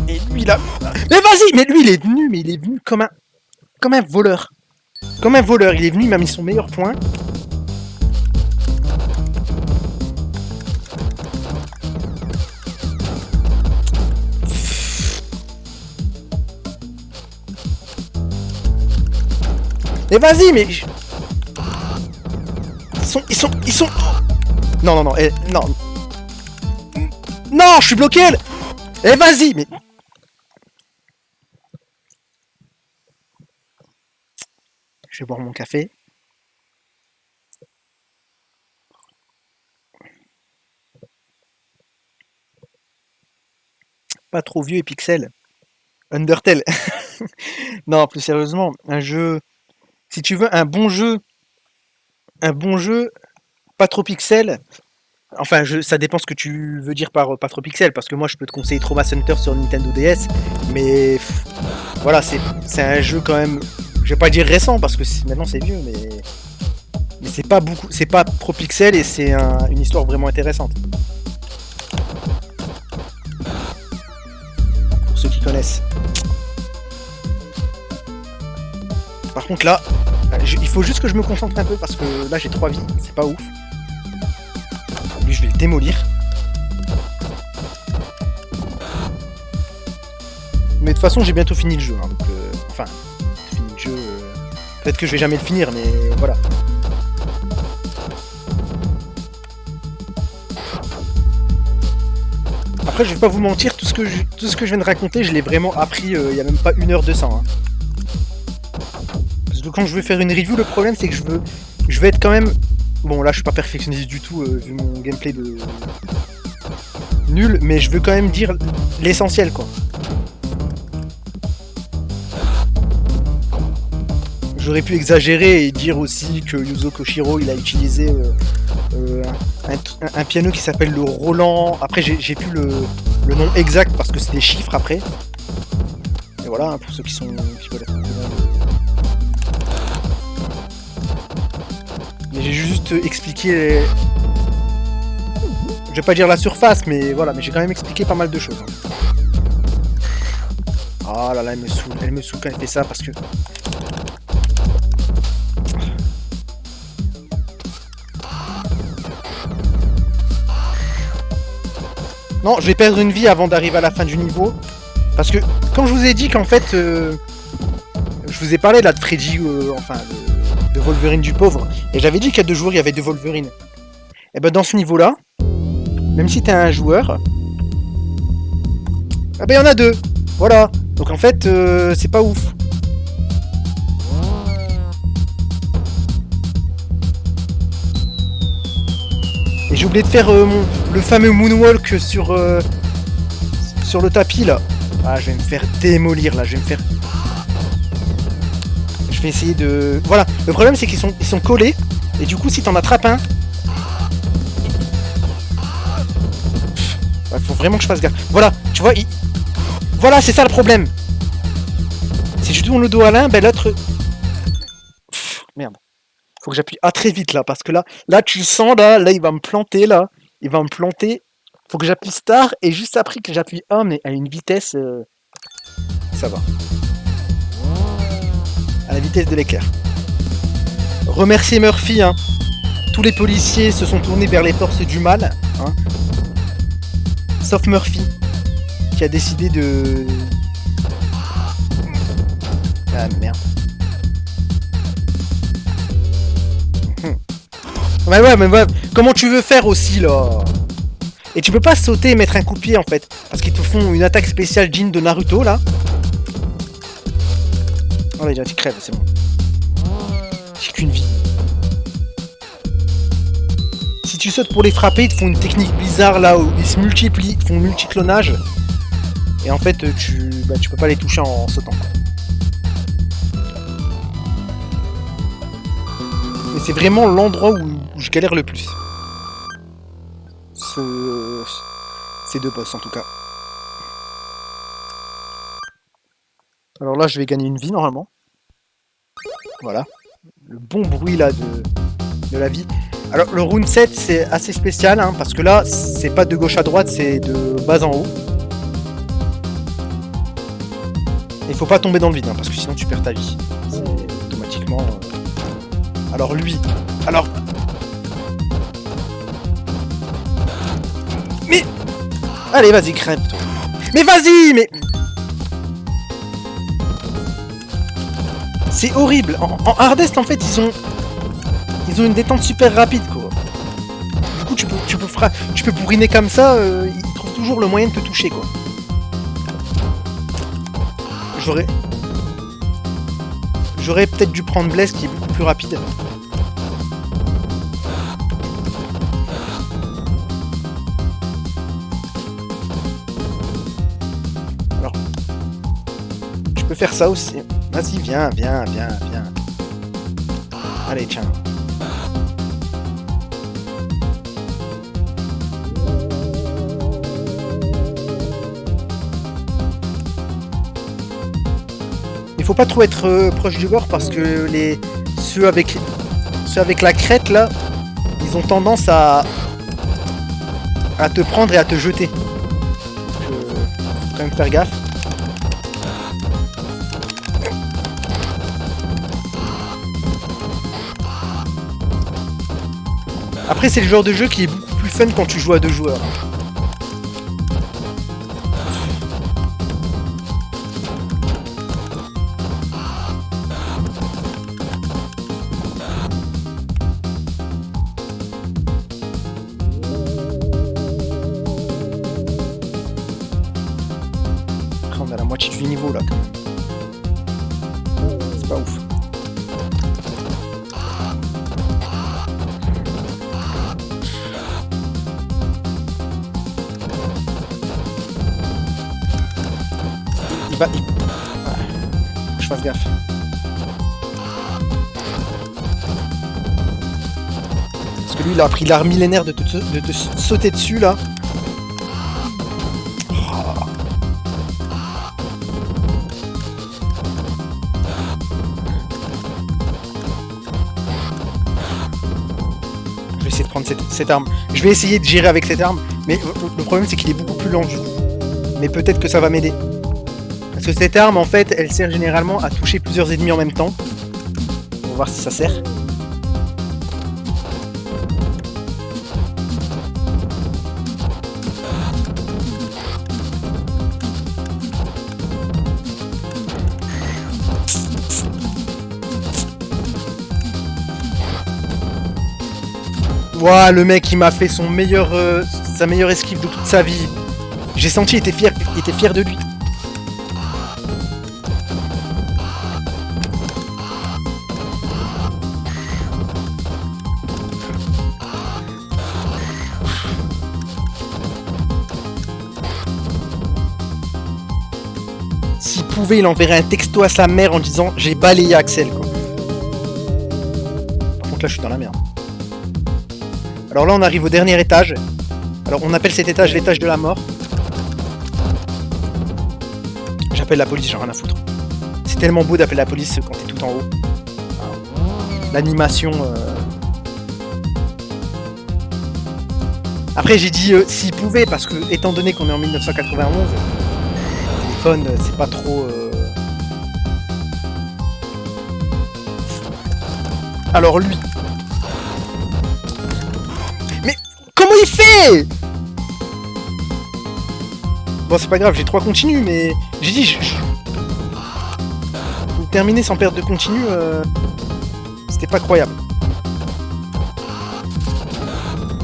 Et lui là... Mais vas-y. Mais lui il est venu comme un voleur. Comme un voleur, il est venu, il m'a mis son meilleur point. Mais vas-y, mais... Ils sont... Non, non. Non, je suis bloqué. Eh vas-y, mais... Je vais boire mon café. Pas trop vieux et pixel. Undertale. Non, plus sérieusement, un jeu. Si tu veux un bon jeu, pas trop pixel. Enfin, ça dépend ce que tu veux dire par pas trop pixel, parce que moi je peux te conseiller Trauma Center sur Nintendo DS, mais voilà, c'est un jeu quand même. Je vais pas dire récent parce que maintenant c'est vieux, mais c'est pas beaucoup, c'est pas trop pixel et c'est une histoire vraiment intéressante. Pour ceux qui connaissent. Par contre là, il faut juste que je me concentre un peu parce que là j'ai 3 vies, c'est pas ouf. Lui je vais le démolir. Mais de toute façon j'ai bientôt fini le jeu, hein, donc enfin, fini le jeu. Peut-être que je vais jamais le finir, mais voilà. Après je vais pas vous mentir, tout ce que je viens de raconter, je l'ai vraiment appris il y a même pas 1 heure de ça. Hein. Parce que quand je veux faire une review, le problème c'est que je vais être quand même. Bon là je suis pas perfectionniste du tout vu mon gameplay de nul, mais je veux quand même dire l'essentiel quoi. J'aurais pu exagérer et dire aussi que Yuzo Koshiro il a utilisé un piano qui s'appelle le Roland. Après j'ai plus le nom exact parce que c'est des chiffres après. Et voilà, hein, pour ceux qui veulent être au courant. Mais j'ai juste expliqué. Je vais pas dire la surface, mais voilà, mais j'ai quand même expliqué pas mal de choses. Ah là là, elle me saoule quand elle fait ça parce que. Non, je vais perdre une vie avant d'arriver à la fin du niveau. Parce que, quand je vous ai dit qu'en fait, je vous ai parlé là de Freddy, enfin, de Wolverine du pauvre, et j'avais dit qu'il y a 2 joueurs, il y avait 2 Wolverine. Et ben dans ce niveau-là, même si t'es un joueur, ah ben il y en a 2. Voilà. Donc en fait, c'est pas ouf. Et j'ai oublié de faire le fameux moonwalk sur le tapis là. Ah, je vais me faire démolir là, je vais essayer de... Voilà, le problème c'est qu'ils sont collés, et du coup si t'en attrapes un... Il faut vraiment que je fasse gaffe. Voilà, tu vois, voilà, c'est ça le problème. Si je tourne le dos à l'un, ben l'autre... Merde. Faut que j'appuie très vite là, parce que là tu le sens là, il va me planter là. Il va me planter. Faut que j'appuie star, et juste après que j'appuie 1, mais à une vitesse... Ça va. À la vitesse de l'éclair. Remerciez Murphy, hein. Tous les policiers se sont tournés vers les forces du mal, hein. Sauf Murphy, qui a décidé de... Ah merde. Mais ouais, comment tu veux faire aussi là? Et tu peux pas sauter et mettre un coup de pied en fait, parce qu'ils te font une attaque spéciale Jin de Naruto là. Oh là, tu crèves, c'est bon. J'ai qu'une vie. Si tu sautes pour les frapper, ils te font une technique bizarre là où ils se multiplient, ils font multiclonage. Et en fait, tu peux pas les toucher en sautant. Mais c'est vraiment l'endroit où je galère le plus. Ces 2 boss en tout cas. Alors là, je vais gagner une vie normalement. Voilà. Le bon bruit là de la vie. Alors le round 7 c'est assez spécial hein, parce que là c'est pas de gauche à droite, c'est de bas en haut. Il faut pas tomber dans le vide hein, parce que sinon tu perds ta vie. C'est automatiquement... Alors lui... Alors... Mais... Allez vas-y crève toi. Mais vas-y mais... C'est horrible. En hardest en fait ils ont une détente super rapide quoi. Du coup tu peux bourriner comme ça, ils trouvent toujours le moyen de te toucher quoi. J'aurais peut-être dû prendre Blaise qui est beaucoup plus rapide. Alors, tu peux faire ça aussi. Vas-y, viens. Allez, tiens. Il faut pas trop être proche du bord parce que ceux avec la crête là, ils ont tendance à te prendre et à te jeter. Donc, faut quand même faire gaffe. Après c'est le genre de jeu qui est beaucoup plus fun quand tu joues à 2 joueurs. On a la moitié du niveau là quand même. C'est pas ouf. Ah, je fasse gaffe. Parce que lui il a pris l'art millénaire de te sauter dessus là. Je vais essayer de prendre cette arme. Je vais essayer de gérer avec cette arme. Mais le problème c'est qu'il est beaucoup plus lent du coup. Mais peut-être que ça va m'aider. Parce que cette arme en fait elle sert généralement à toucher plusieurs ennemis en même temps. On va voir si ça sert. Ouah, le mec il m'a fait sa meilleure esquive de toute sa vie. J'ai senti qu'il était fier de lui. S'il pouvait, il enverrait un texto à sa mère en disant j'ai balayé Axel quoi. Par contre là je suis dans la merde. Alors là on arrive au dernier étage. Alors on appelle cet étage l'étage de la mort. J'appelle la police, j'en ai rien à foutre. C'est tellement beau d'appeler la police quand t'es tout en haut. L'animation... Après j'ai dit s'il pouvait, parce que étant donné qu'on est en 1991, le téléphone c'est pas trop... Alors lui... Mais comment il fait? Bon c'est pas grave, j'ai 3 continues, mais j'ai dit terminer sans perdre de continu, c'était pas croyable.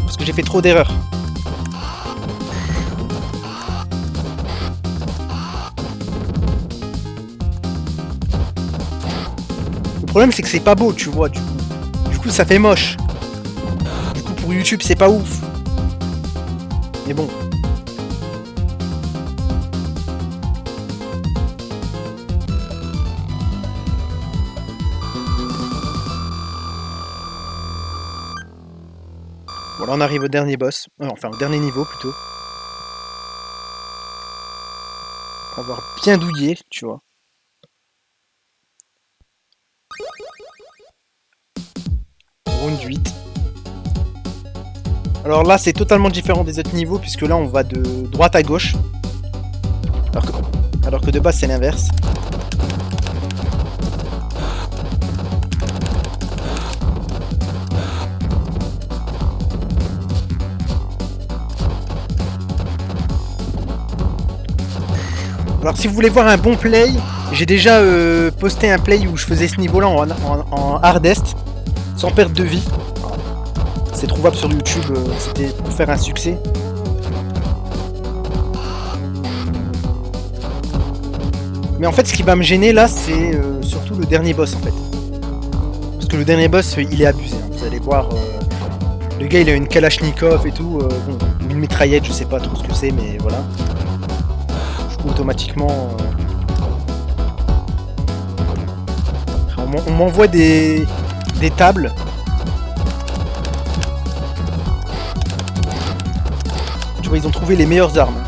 Parce que j'ai fait trop d'erreurs. Le problème c'est que c'est pas beau, tu vois, du coup ça fait moche. Du coup pour YouTube c'est pas ouf. Mais bon. Voilà, on arrive au dernier boss, enfin au dernier niveau plutôt. On va avoir bien douillé, tu vois. Round 8. Alors là c'est totalement différent des autres niveaux puisque là on va de droite à gauche. Alors que de base c'est l'inverse. Alors si vous voulez voir un bon play, j'ai déjà posté un play où je faisais ce niveau là en hardest, sans perte de vie. C'est trouvable sur YouTube, c'était pour faire un succès. Mais en fait ce qui va me gêner là c'est surtout le dernier boss en fait. Parce que le dernier boss, il est abusé. Hein. Vous allez voir, le gars il a une Kalachnikov et tout, bon, une mitraillette, je sais pas trop ce que c'est, mais voilà. Du coup, automatiquement, on m'envoie des tables. Tu vois, ils ont trouvé les meilleures armes.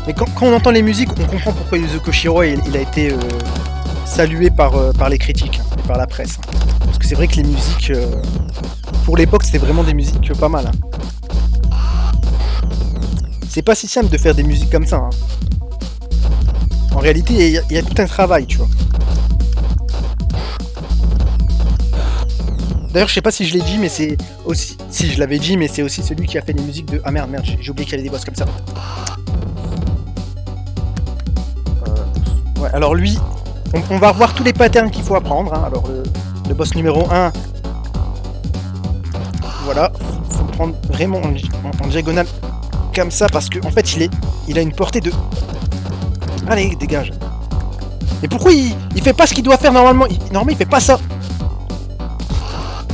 Mais quand on entend les musiques, on comprend pourquoi Yuzo Koshiro il a été salué par les critiques et par la presse. Parce que c'est vrai que les musiques, pour l'époque, c'était vraiment des musiques pas mal. C'est pas si simple de faire des musiques comme ça. Hein. En réalité, il y a tout un travail, tu vois. D'ailleurs, je sais pas si je l'ai dit, mais c'est aussi... Si, je l'avais dit, mais c'est aussi celui qui a fait les musiques de... Ah merde, j'ai oublié qu'il y avait des boss comme ça. Ouais, alors lui, on va revoir tous les patterns qu'il faut apprendre. Hein. Alors, le boss numéro 1... Voilà, faut le prendre vraiment en diagonale comme ça, parce que en fait, il a une portée de... Allez, dégage. Mais pourquoi il fait pas ce qu'il doit faire normalement? Normalement, il fait pas ça.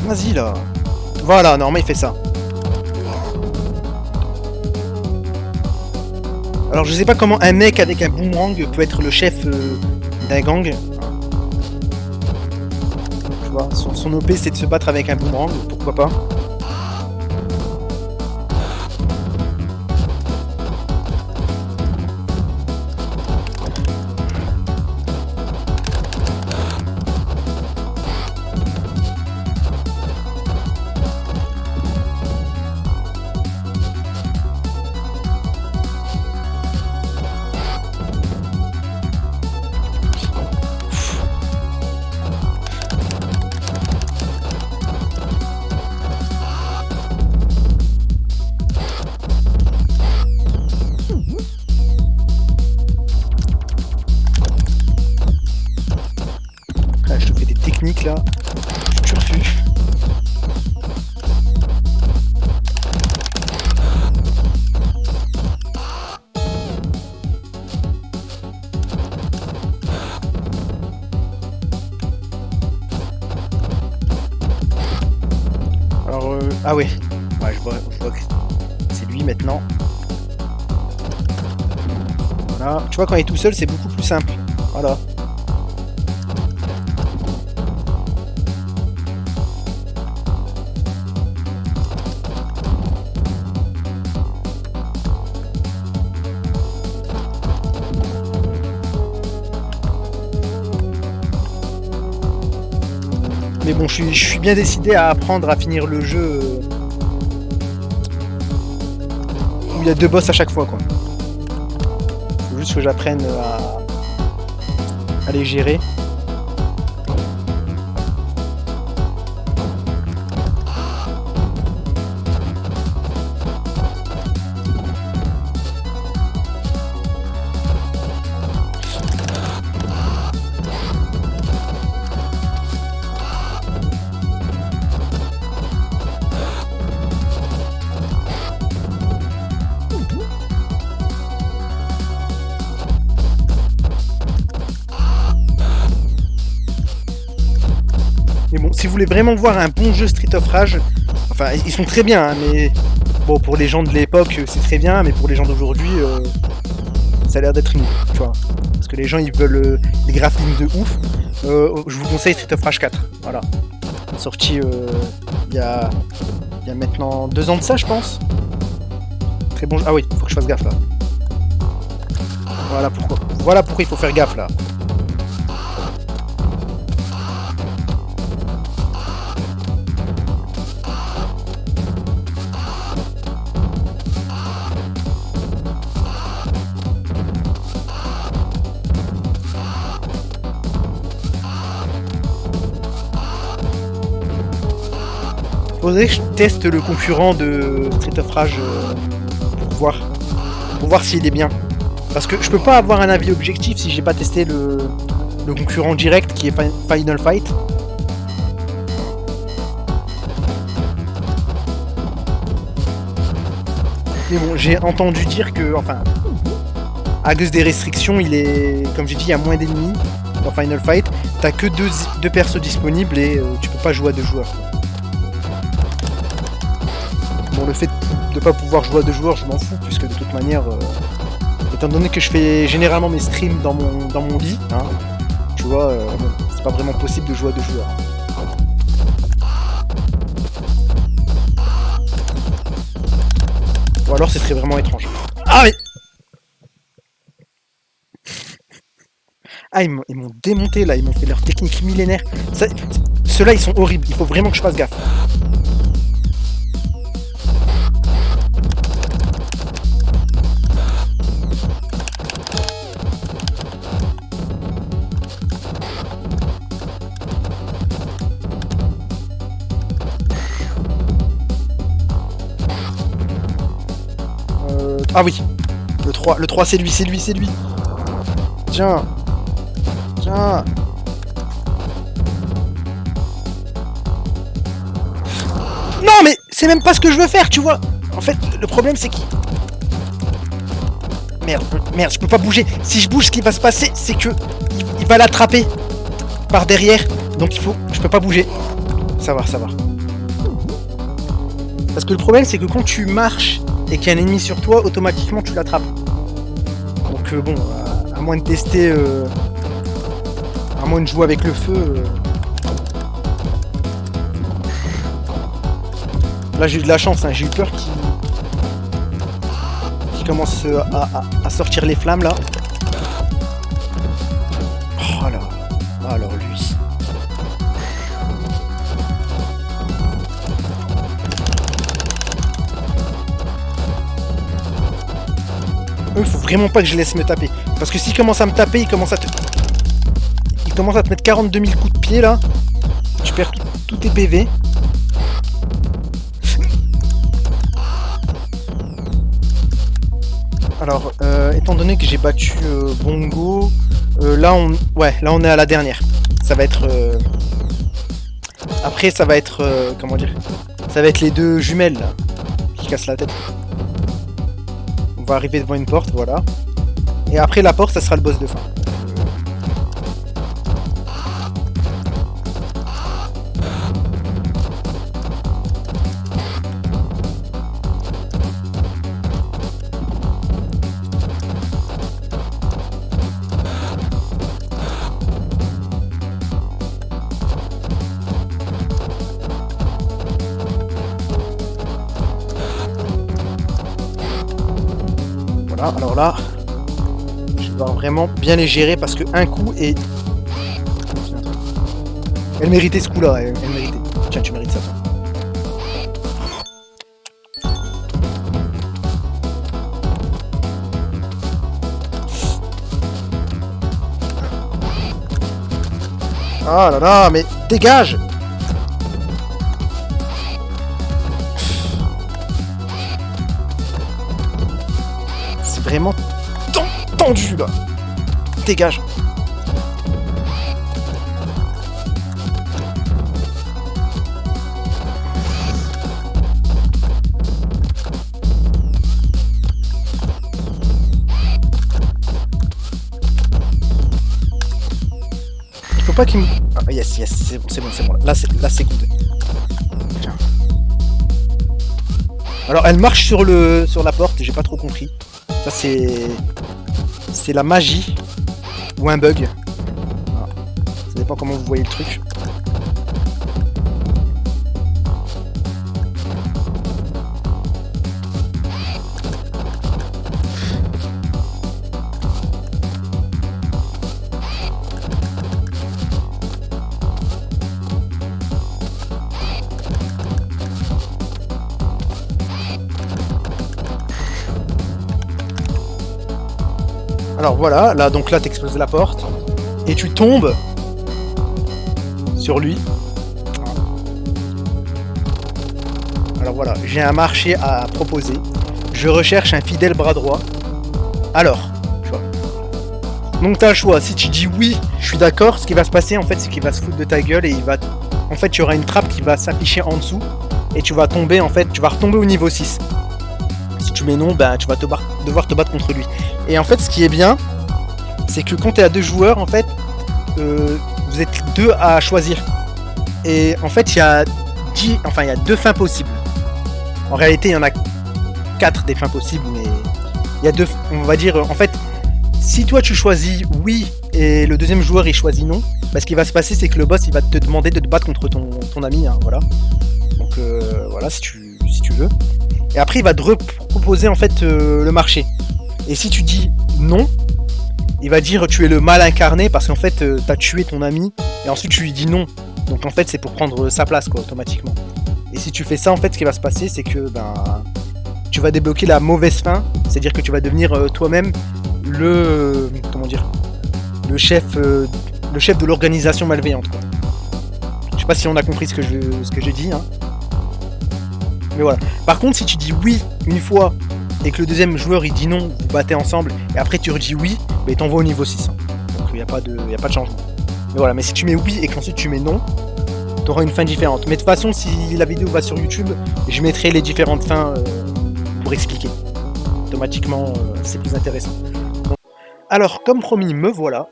Vas-y, là. Voilà, normalement, il fait ça. Alors, je sais pas comment un mec avec un boomerang peut être le chef d'un gang. Tu vois, son OP, c'est de se battre avec un boomerang. Pourquoi pas? Là, je refuse. Alors, ah ouais, je vois que c'est lui maintenant. Voilà, tu vois, quand il est tout seul, c'est beaucoup plus simple. Voilà. Mais bon, je suis bien décidé à apprendre à finir le jeu où il y a 2 boss à chaque fois, quoi. Faut juste que j'apprenne à les gérer. Mais bon, si vous voulez vraiment voir un bon jeu Street of Rage, enfin, ils sont très bien, hein, mais bon, pour les gens de l'époque, c'est très bien, mais pour les gens d'aujourd'hui, ça a l'air d'être nul, tu vois. Parce que les gens, ils veulent des graphismes de ouf. Je vous conseille Street of Rage 4, voilà. Sorti il y a maintenant 2 ans de ça, je pense. Très bon jeu. Ah oui, faut que je fasse gaffe, là. Voilà pourquoi il faut faire gaffe, là. Faudrait que je teste le concurrent de Street of Rage pour voir s'il est bien. Parce que je peux pas avoir un avis objectif si j'ai pas testé le concurrent direct qui est Final Fight. Mais bon, j'ai entendu dire que, enfin, à cause des restrictions, il est, comme j'ai dit, il y a moins d'ennemis dans Final Fight. T'as que deux persos disponibles et tu peux pas jouer à 2 joueurs. Bon, le fait de pas pouvoir jouer à 2 joueurs, je m'en fous, puisque de toute manière, étant donné que je fais généralement mes streams dans mon lit, hein, tu vois, bon, c'est pas vraiment possible de jouer à 2 joueurs. Ou alors ce serait vraiment étrange. Ah mais... Ah, ils m'ont démonté là, ils m'ont fait leur technique millénaire. Ceux-là, ils sont horribles, il faut vraiment que je fasse gaffe. Ah oui, le 3 c'est lui. Tiens. Non mais c'est même pas ce que je veux faire, tu vois. En fait, le problème c'est qu'il... Merde, je peux pas bouger. Si je bouge, ce qui va se passer, c'est que il va l'attraper par derrière. Donc il faut... Je peux pas bouger. Ça va. Parce que le problème c'est que quand tu marches et qu'il y a un ennemi sur toi, automatiquement tu l'attrapes. Donc bon, à moins de tester... À moins de jouer avec le feu... Là j'ai eu de la chance, hein. J'ai eu peur qu'il commence à sortir les flammes là. Oh là. Alors lui. Il faut vraiment pas que je laisse me taper. Parce que s'il commence à me taper, il commence à te mettre 42 000 coups de pied là. Tu perds tous tes PV. Alors, étant donné que j'ai battu Bongo, là on est à la dernière. Ça va être... Après, ça va être... comment dire? Ça va être les 2 jumelles là, qui cassent la tête. On va arriver devant une porte, voilà. Et après la porte, ça sera le boss de fin. Alors là, je dois vraiment bien les gérer parce que un coup et... Elle méritait ce coup-là, elle méritait. Tiens, tu mérites ça. Ah là là, mais dégage! Vraiment tendu là. Dégage. Il faut pas qu'il me... Ah, yes, c'est bon. Là c'est good. Tiens. Alors elle marche sur la porte, j'ai pas trop compris. Ça c'est la magie ou un bug. Voilà. Ça dépend comment vous voyez le truc. Alors voilà, là donc là t'exploses la porte et tu tombes sur lui. Alors voilà, j'ai un marché à proposer. Je recherche un fidèle bras droit. Alors, tu vois. Donc t'as le choix. Si tu dis oui, je suis d'accord, ce qui va se passer en fait, c'est qu'il va se foutre de ta gueule et il va... En fait, il y aura une trappe qui va s'afficher en dessous et tu vas tomber en fait, tu vas retomber au niveau 6. Si tu mets non, ben tu vas devoir te battre contre lui. Et en fait, ce qui est bien, c'est que quand tu es à 2 joueurs, en fait, vous êtes 2 à choisir. Et en fait, il y a 2 fins possibles. En réalité, il y en a 4 des fins possibles, mais il y a 2, on va dire, en fait, si toi tu choisis oui et le deuxième joueur il choisit non, bah, ce qui va se passer, c'est que le boss il va te demander de te battre contre ton ami, hein, voilà. Donc voilà, si tu veux. Et après, il va te proposer en fait le marché. Et si tu dis non, il va dire tu es le mal incarné parce qu'en fait t'as tué ton ami et ensuite tu lui dis non. Donc en fait c'est pour prendre sa place quoi, automatiquement. Et si tu fais ça, en fait ce qui va se passer c'est que tu vas débloquer la mauvaise fin, c'est-à-dire que tu vas devenir toi-même le chef de l'organisation malveillante quoi. Je sais pas si on a compris ce que j'ai dit hein. Mais voilà. Par contre si tu dis oui une fois et que le deuxième joueur il dit non, vous battez ensemble et après tu redis oui, bah, il t'envoie au niveau 6 hein. Donc il n'y a pas de changement. Mais voilà, mais si tu mets oui et qu'ensuite tu mets non, tu auras une fin différente. Mais de toute façon, si la vidéo va sur YouTube, je mettrai les différentes fins pour expliquer. Automatiquement, c'est plus intéressant. Donc, alors, comme promis, me voilà,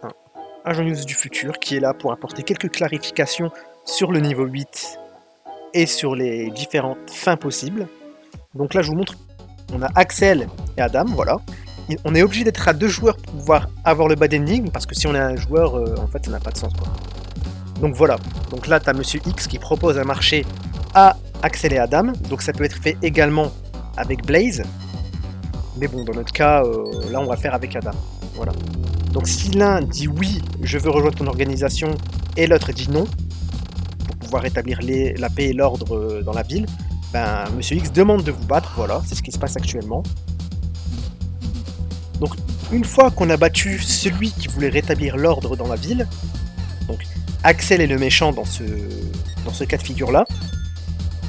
Agent News du futur, qui est là pour apporter quelques clarifications sur le niveau 8 et sur les différentes fins possibles. Donc là, je vous montre, on a Axel et Adam, voilà. On est obligé d'être à 2 joueurs pour pouvoir avoir le bad ending, parce que si on est un joueur, en fait, ça n'a pas de sens, quoi. Donc voilà, donc là, tu as Monsieur X qui propose un marché à Axel et Adam, donc ça peut être fait également avec Blaze, mais bon, dans notre cas, là, on va faire avec Adam, voilà. Donc si l'un dit oui, je veux rejoindre ton organisation, et l'autre dit non, pour pouvoir rétablir la paix et l'ordre dans la ville, ben, Monsieur X demande de vous battre, voilà, c'est ce qui se passe actuellement. Donc, une fois qu'on a battu celui qui voulait rétablir l'ordre dans la ville, donc Axel est le méchant dans ce cas de figure-là,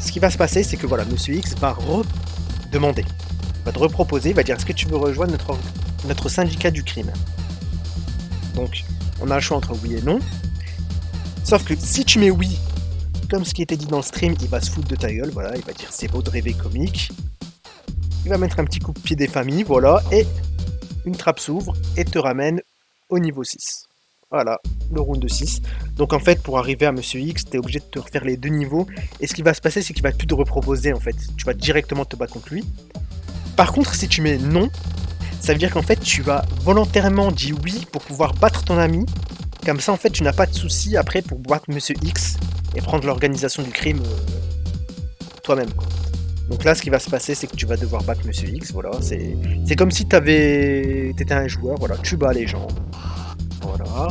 ce qui va se passer, c'est que voilà, Monsieur X va redemander, va te reproposer, va dire est-ce que tu veux rejoindre notre syndicat du crime. Donc, on a le choix entre oui et non. Sauf que si tu mets oui, comme ce qui était dit dans le stream, il va se foutre de ta gueule, voilà, il va dire c'est beau de rêver comique. Il va mettre un petit coup de pied des familles, voilà, et une trappe s'ouvre et te ramène au niveau 6. Voilà, le round de 6. Donc en fait, pour arriver à Monsieur X, tu es obligé de te refaire les 2 niveaux. Et ce qui va se passer, c'est qu'il va plus te reproposer en fait. Tu vas directement te battre contre lui. Par contre, si tu mets non, ça veut dire qu'en fait, tu vas volontairement dire oui pour pouvoir battre ton ami. Comme ça, en fait, tu n'as pas de souci après pour battre Monsieur X et prendre l'organisation du crime toi-même, quoi. Donc là, ce qui va se passer, c'est que tu vas devoir battre Monsieur X, voilà. C'est comme si t'étais un joueur, voilà. Tu bats les gens. Voilà.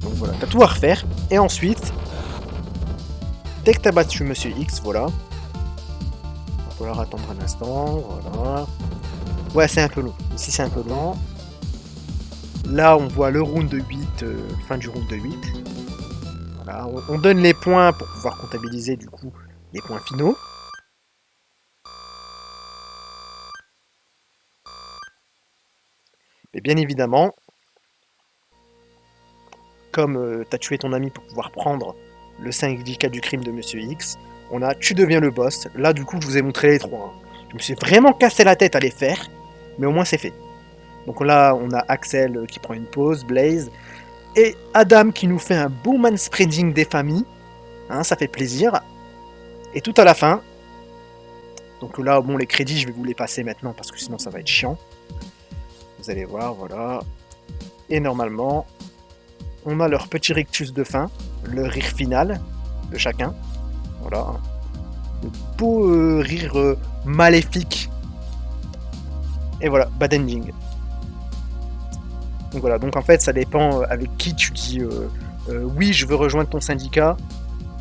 Donc voilà, t'as tout à refaire. Et ensuite, dès que t'as battu Monsieur X, voilà. Il va falloir attendre un instant, voilà. Ouais, c'est un peu long. Ici, c'est un peu lent. Là, on voit le round de 8, fin du round de 8. Voilà, on donne les points pour pouvoir comptabiliser, du coup, les points finaux. Et bien évidemment, comme tu as tué ton ami pour pouvoir prendre le syndicat du crime de Monsieur X, on a tu deviens le boss. Là, du coup, je vous ai montré les 3. Hein. Je me suis vraiment cassé la tête à les faire, mais au moins c'est fait. Donc là, on a Axel qui prend une pause, Blaze, et Adam qui nous fait un beau manspreading des familles. Hein, ça fait plaisir. Et tout à la fin, donc là, bon, les crédits, je vais vous les passer maintenant parce que sinon ça va être chiant. Vous allez voir, voilà. Et normalement, on a leur petit rictus de fin, le rire final de chacun. Voilà. Le beau rire maléfique. Et voilà, bad ending. Donc voilà, donc en fait, ça dépend avec qui tu dis oui, je veux rejoindre ton syndicat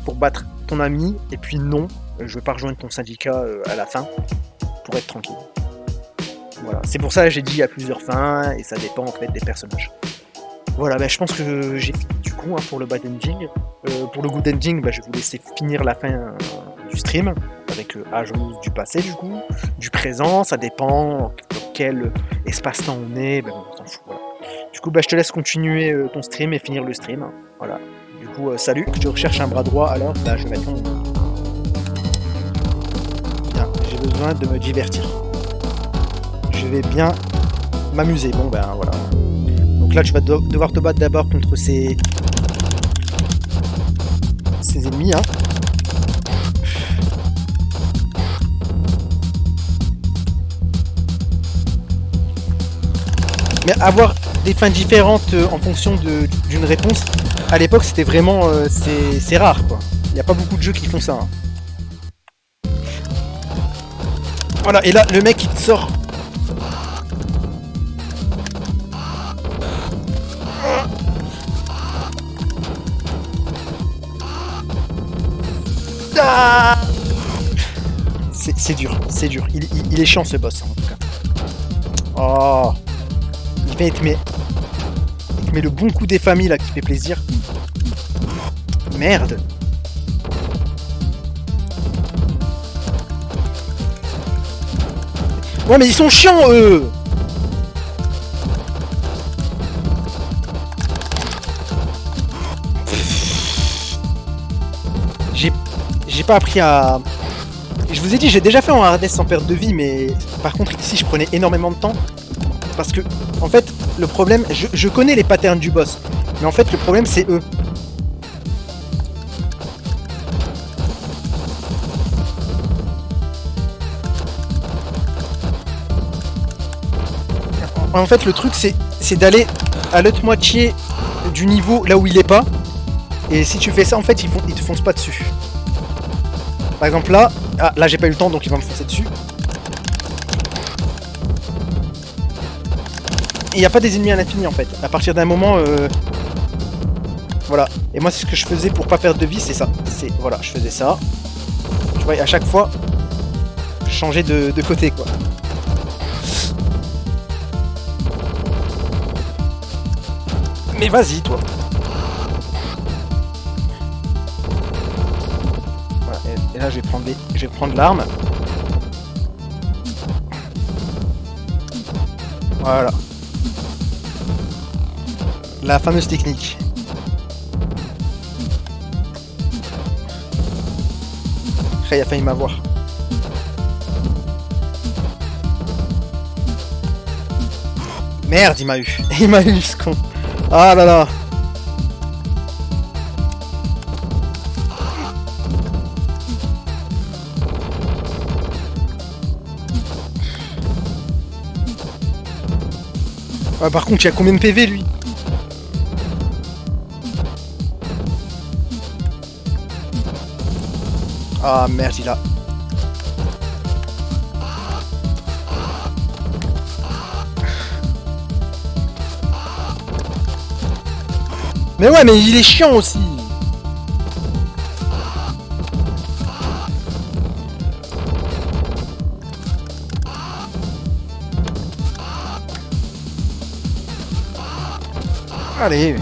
pour battre ton ami, et puis non, je veux pas rejoindre ton syndicat à la fin pour être tranquille. Voilà, c'est pour ça que j'ai dit à plusieurs fins, et ça dépend en fait des personnages. Voilà, bah, je pense que j'ai fini du coup hein, pour le bad ending. Pour le good ending, bah, je vais vous laisser finir la fin du stream, avec Agent du passé du coup, du présent, ça dépend dans quel espace-temps on est, bah, on s'en fout, voilà. Du coup, bah, je te laisse continuer ton stream et finir le stream, voilà. Du coup, salut, je recherche un bras droit, alors bah, je vais attendre. Bien, j'ai besoin de me divertir. je vais bien m'amuser. Bon ben voilà. Donc là tu vas devoir te battre d'abord contre ces ennemis, hein. Mais avoir des fins différentes en fonction d'une réponse, à l'époque c'était vraiment... c'est rare quoi. Il n'y a pas beaucoup de jeux qui font ça. Hein. Voilà, et là le mec il te sort... Ah, c'est dur, c'est dur. Il est chiant ce boss hein, en tout cas. Oh, il te met le bon coup des familles là qui fait plaisir. Merde. Ouais mais ils sont chiants eux. J'ai pas appris à... Je vous ai dit, j'ai déjà fait en hardest sans perte de vie, mais par contre ici je prenais énormément de temps. Parce que, en fait, le problème... Je connais les patterns du boss, mais en fait le problème c'est eux. En fait le truc c'est d'aller à l'autre moitié du niveau là où il est pas. Et si tu fais ça, en fait, ils te foncent pas dessus. Par exemple là, là j'ai pas eu le temps donc il va me foncer dessus. Et il n'y a pas des ennemis à l'infini en fait. À partir d'un moment, voilà. Et moi c'est ce que je faisais pour pas perdre de vie, c'est ça. Voilà, je faisais ça. Tu vois, à chaque fois, je changeais de côté quoi. Mais vas-y toi. Et là je vais prendre l'arme. Voilà. La fameuse technique. Après il a failli m'avoir. Merde il m'a eu. Il m'a eu ce con. Ah là là. Ah, par contre, il y a combien de PV lui? Ah merde, il a... Mais ouais, mais il est chiant aussi. Allez.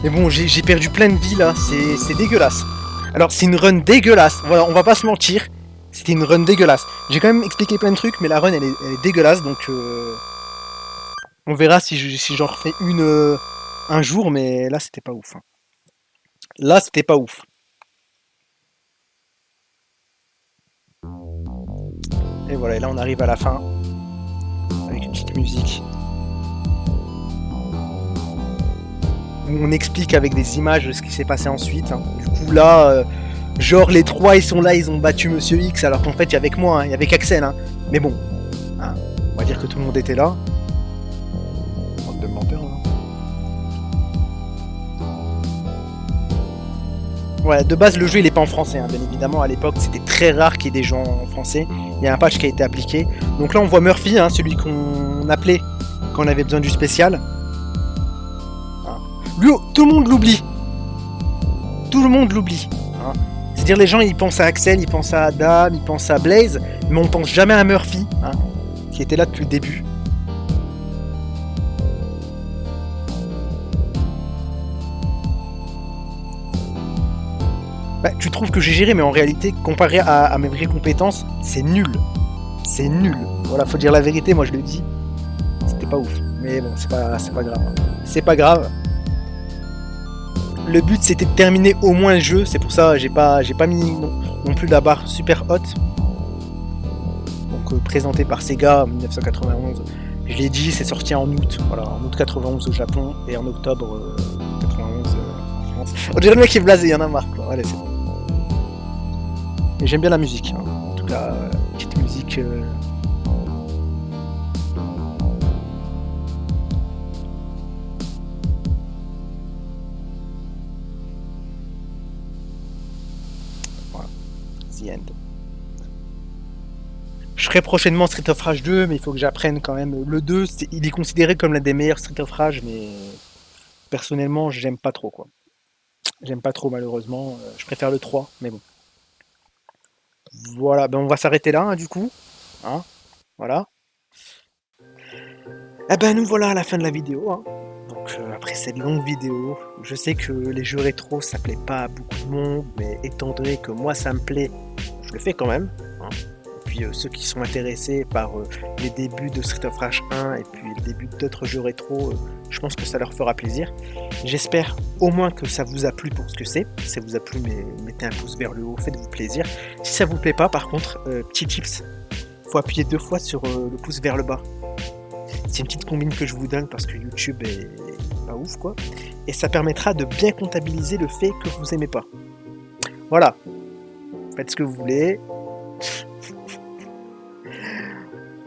Mais bon, j'ai perdu plein de vie là, c'est dégueulasse. Alors c'est une run dégueulasse, voilà, on va pas se mentir. C'était une run dégueulasse. J'ai quand même expliqué plein de trucs, mais la run elle est dégueulasse, donc on verra si j'en refais une un jour, mais là c'était pas ouf. Hein. Là c'était pas ouf. Et voilà, et là on arrive à la fin, avec une petite musique. On explique avec des images ce qui s'est passé ensuite. Hein. Du coup là, genre les trois ils sont là, ils ont battu Monsieur X alors qu'en fait il y avait que moi, hein, il y avait qu'Axel. Hein. Mais bon, hein, on va dire que tout le monde était là. Bande de menteurs, hein. Ouais, de base le jeu il est pas en français, hein, bien évidemment à l'époque c'était très rare qu'il y ait des gens en français. Il y a un patch qui a été appliqué. Donc là on voit Murphy, hein, celui qu'on appelait quand on avait besoin du spécial. Lui, tout le monde l'oublie. Tout le monde l'oublie. Hein. C'est-à-dire les gens ils pensent à Axel, ils pensent à Adam, ils pensent à Blaze, mais on pense jamais à Murphy, hein, qui était là depuis le début. Bah, tu trouves que j'ai géré, mais en réalité, comparé à mes vraies compétences, c'est nul. C'est nul. Voilà, faut dire la vérité, moi je le dis. C'était pas ouf. Mais bon, c'est pas grave. C'est pas grave. Le but c'était de terminer au moins le jeu, c'est pour ça j'ai pas mis non plus la barre super haute. Donc présenté par Sega en 1991. Je l'ai dit, c'est sorti en août, voilà, en août 91 au Japon et en octobre 91 en France. On dirait le mec qui est blasé, il y en a marre quoi. Allez, c'est bon. Et j'aime bien la musique, hein. En tout cas, petite musique. Voilà, The End. Je ferai prochainement Street of Rage 2, mais il faut que j'apprenne quand même. Le 2, il est considéré comme l'un des meilleurs Street of Rage, mais personnellement, j'aime pas trop quoi. J'aime pas trop malheureusement. Je préfère le 3, mais bon. Voilà, ben on va s'arrêter là, hein, du coup. Hein, voilà. Eh ben nous voilà à la fin de la vidéo, hein. Donc après cette longue vidéo, je sais que les jeux rétro ça plaît pas à beaucoup de monde, mais étant donné que moi ça me plaît, je le fais quand même, hein. Et puis ceux qui sont intéressés par les débuts de Street of Rage 1 et puis les débuts d'autres jeux rétro, je pense que ça leur fera plaisir. J'espère au moins que ça vous a plu pour ce que c'est. Si ça vous a plu, mettez un pouce vers le haut, faites-vous plaisir. Si ça vous plaît pas, par contre, petit tips, faut appuyer 2 fois sur le pouce vers le bas. C'est une petite combine que je vous donne parce que YouTube est pas ouf quoi. Et ça permettra de bien comptabiliser le fait que vous aimez pas. Voilà. Faites ce que vous voulez.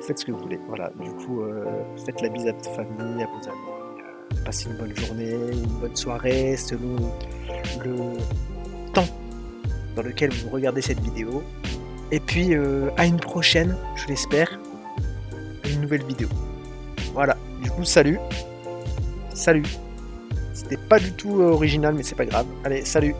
Faites ce que vous voulez. Voilà. Du coup, faites la bise à votre famille, à vos amis. Passez une bonne journée, une bonne soirée, selon le temps dans lequel vous regardez cette vidéo. Et puis, à une prochaine, je l'espère, une nouvelle vidéo. Voilà, du coup, salut. Salut. C'était pas du tout original, mais c'est pas grave. Allez, salut.